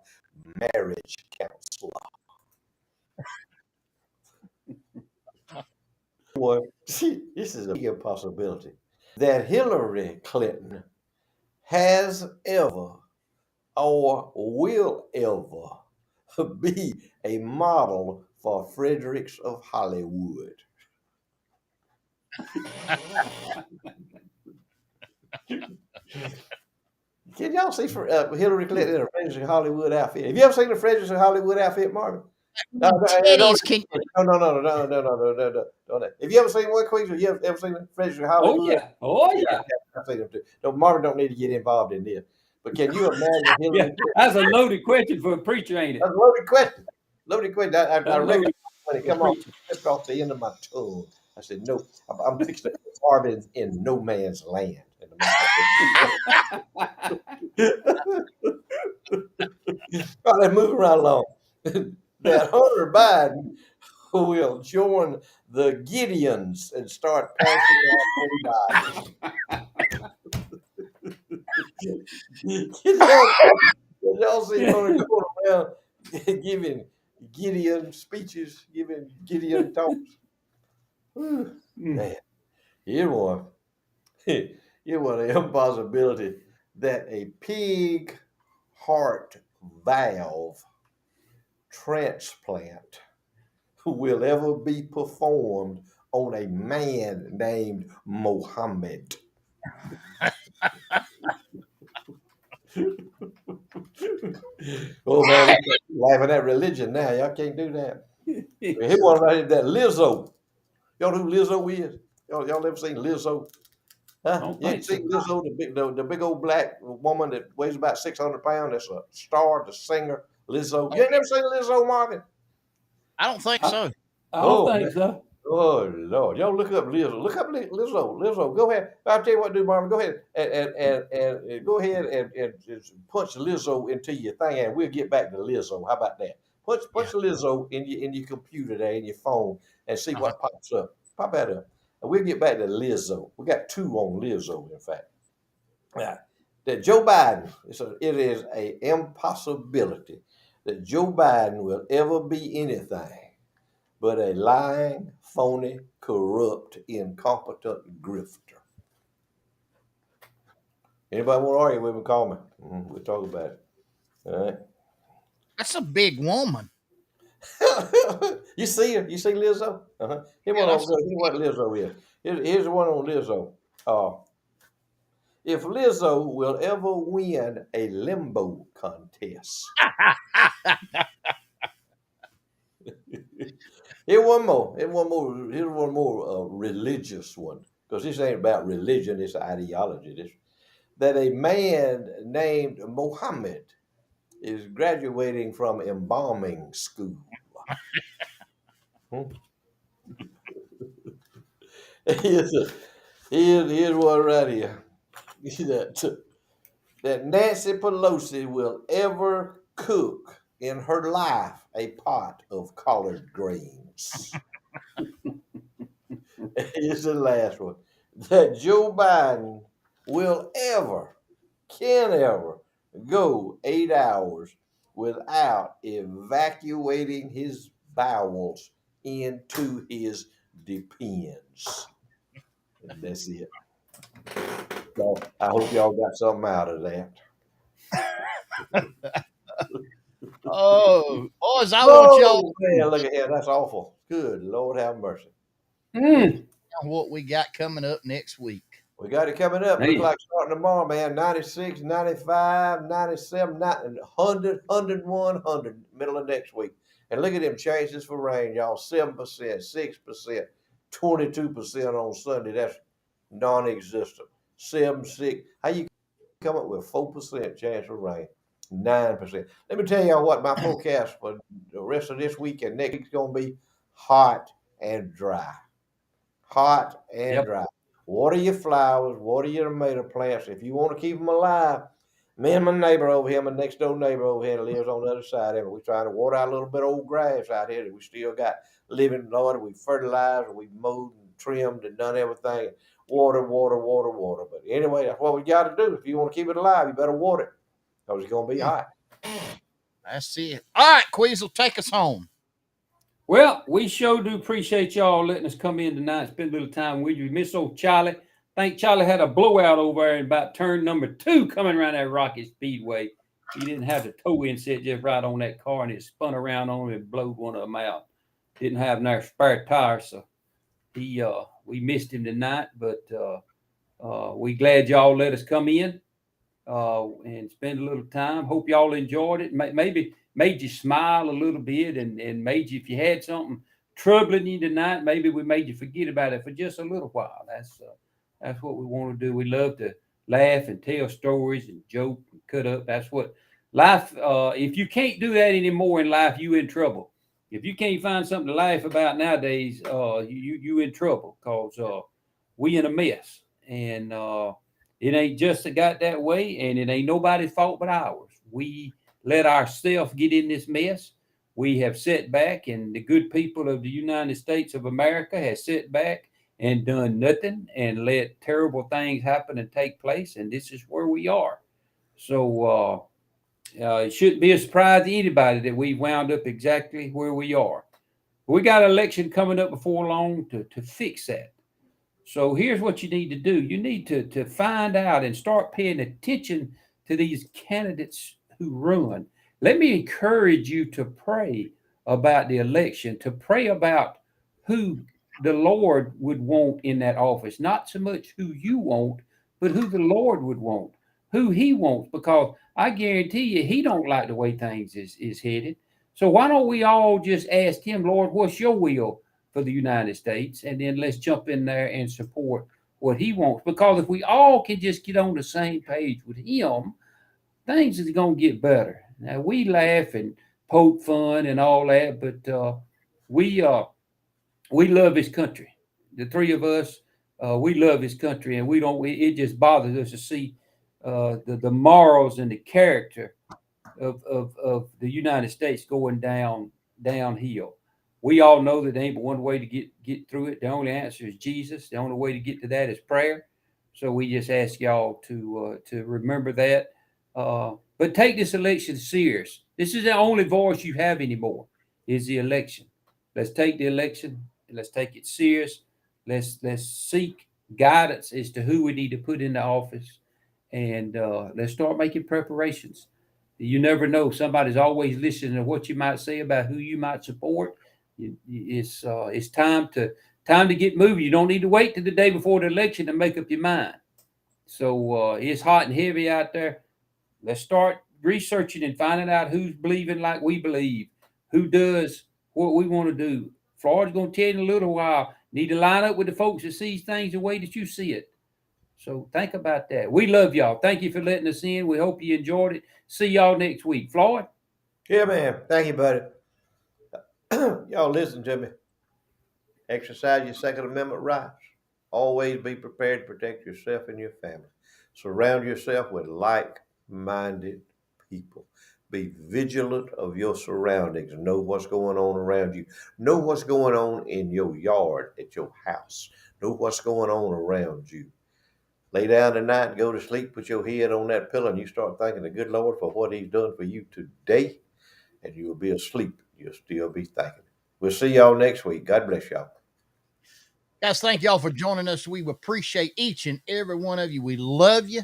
marriage counselor. Well, this is a big possibility that Hillary Clinton has ever or will ever be a model for Fredericks of Hollywood. Can y'all see Hillary Clinton in a Fredericks of Hollywood outfit? Have you ever seen a Fredericks of Hollywood outfit, Marvin? No. Have you ever seen one, Queen? Have you ever seen a Fredericks of Hollywood? Oh yeah. I've seen them too. No, Marvin don't need to get involved in this. But can you imagine Hillary? That's a loaded question for a preacher, ain't it? That's a loaded question. Loaded question. I read it when it come off the end of my tongue. I said, no, I'm fixing to put Marvin in no man's land. All right, let's move right along. That Hunter Biden will join the Gideons and start passing out y'all see Hunter going around giving Gideon speeches, giving Gideon talks? Man, here's one impossibility that a pig heart valve transplant will ever be performed on a man named Mohammed. Oh man, laughing at religion now. Y'all can't do that. He one right here, that Lizzo. Y'all know who Lizzo is? Y'all ever seen Lizzo? Huh? You ain't seen Lizzo, the big old black woman that weighs about 600 pounds. That's a star, the singer Lizzo. You ain't never seen Lizzo, Marvin? I don't think so. I don't think so. Oh Lord, y'all look up Lizzo. Look up Lizzo. Lizzo, go ahead. I'll tell you what to do, Marvin. Go ahead and go ahead and punch Lizzo into your thing, and we'll get back to Lizzo. How about that? Punch Lizzo in your computer there, in your phone, and see what pops up. Pop that up, and we'll get back to Lizzo. We got two on Lizzo, in fact. Yeah, that Joe Biden. It is an impossibility that Joe Biden will ever be anything but a lying, phony, corrupt, incompetent grifter. Anybody want to argue with me? Call me. We'll talk about it. All right. That's a big woman. You see her? You see Lizzo? Here's what Lizzo is. Here's the one on Lizzo. If Lizzo will ever win a limbo contest. Here's one more religious one, because this ain't about religion, it's ideology. That a man named Mohammed is graduating from embalming school. Here's one right here. That Nancy Pelosi will ever cook in her life a pot of collard greens. Here's the last one. That Joe Biden can ever go 8 hours without evacuating his bowels into his depends. And that's it. So I hope y'all got something out of that. Oh, boys, I want y'all. Man, look at here. That's awful. Good Lord, have mercy. What we got coming up next week. We got it coming up. Look like starting tomorrow, man. 96, 95, 97, 100, 101, 100, middle of next week. And look at them chances for rain, y'all. 7%, 6%, 22% on Sunday. That's non-existent. 7, 6. How you come up with 4% chance for rain? 9%. Let me tell y'all what my forecast for the rest of this week and next week's going to be hot and dry. Hot and dry. Water your flowers, water your tomato plants. If you want to keep them alive, me and my neighbor over here, my next door neighbor over here that lives on the other side of it, we're trying to water our little bit of old grass out here that we still got living, Lord. We fertilized, we mowed and trimmed and done everything. Water. But anyway, that's what we got to do. If you want to keep it alive, you better water it because it's going to be hot. That's it. All right, Queasel, take us home. Well, we sure do appreciate y'all letting us come in tonight, spend a little time with you. Miss old Charlie. I think Charlie had a blowout over there in about turn number 2 coming around that Rocket Speedway. He didn't have the toe inset just right on that car, and it spun around on him and blowed one of them out. Didn't have no spare tire, so we missed him tonight, but we glad y'all let us come in and spend a little time. Hope y'all enjoyed it. Maybe made you smile a little bit and made you, if you had something troubling you tonight, maybe we made you forget about it for just a little while. That's what we want to do. We love to laugh and tell stories and joke and cut up. That's what life, if you can't do that anymore in life, you in trouble. If you can't find something to laugh about nowadays, you in trouble because we in a mess. And it ain't just got that way, and it ain't nobody's fault but ours. We let ourselves get in this mess. We have sat back, and the good people of the United States of America has sat back and done nothing and let terrible things happen and take place, and this is where we are. So it shouldn't be a surprise to anybody that we wound up exactly where we are. We got an election coming up before long to fix that. So here's what you need to do. You need to find out and start paying attention to these candidates who run. Let me encourage you to pray about the election, to pray about who the Lord would want in that office, not so much who you want, but who the Lord would want, who he wants, because I guarantee you he don't like the way things is headed. So why don't we all just ask him, Lord, what's your will for the United States? And then let's jump in there and support what he wants. Because if we all can just get on the same page with him, things is going to get better. Now, we laugh and poke fun and all that, but we love his country. The three of us, we love his country, and it just bothers us to see the morals and the character of the United States going downhill. We all know that there ain't but one way to get through it. The only answer is Jesus. The only way to get to that is prayer. So we just ask y'all to remember that. But take this election serious. This is the only voice you have anymore, is the election. Let's take the election and let's take it serious. Let's seek guidance as to who we need to put in the office, and let's start making preparations. You never know. Somebody's always listening to what you might say about who you might support. It's time to get moving. You don't need to wait till the day before the election to make up your mind. So it's hot and heavy out there. Let's start researching and finding out who's believing like we believe, who does what we want to do. Florida's going to tell you in a little while. Need to line up with the folks that sees things the way that you see it. So think about that. We love y'all. Thank you for letting us in. We hope you enjoyed it. See y'all next week. Floyd? Yeah, man. Thank you, buddy. Y'all listen to me. Exercise your Second Amendment rights. Always be prepared to protect yourself and your family. Surround yourself with like-minded people. Be vigilant of your surroundings. Know what's going on around you. Know what's going on in your yard, at your house. Know what's going on around you. Lay down tonight and go to sleep, put your head on that pillow, and you start thanking the good Lord for what he's done for you today, and you'll be asleep. You'll still be thanking. We'll see y'all next week. God bless y'all. Guys, thank y'all for joining us. We appreciate each and every one of you. We love you.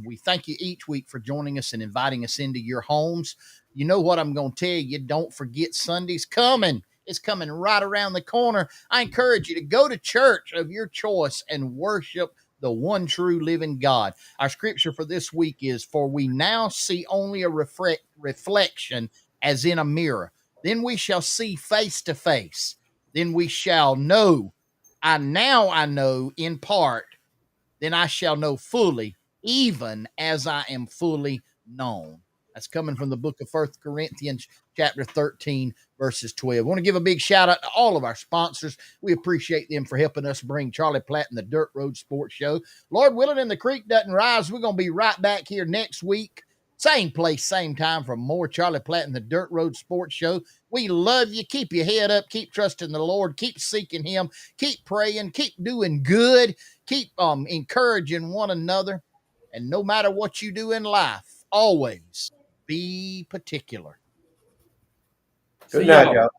We thank you each week for joining us and inviting us into your homes. You know what I'm going to tell you. Don't forget Sunday's coming. is coming right around the corner. I encourage you to go to church of your choice and worship the one true living God. Our scripture for this week is, "For we now see only a reflection as in a mirror. Then we shall see face to face. Then we shall know. I know in part. Then I shall know fully, even as I am fully known." That's coming from the book of 1 Corinthians chapter 13, verses 12. I want to give a big shout out to all of our sponsors. We appreciate them for helping us bring Charlie Platt and the Dirt Road Sports Show. Lord willing, and the creek doesn't rise, we're going to be right back here next week. Same place, same time, for more Charlie Platt and the Dirt Road Sports Show. We love you. Keep your head up. Keep trusting the Lord. Keep seeking Him. Keep praying. Keep doing good. Keep encouraging one another. And no matter what you do in life, always be particular. Good night, y'all.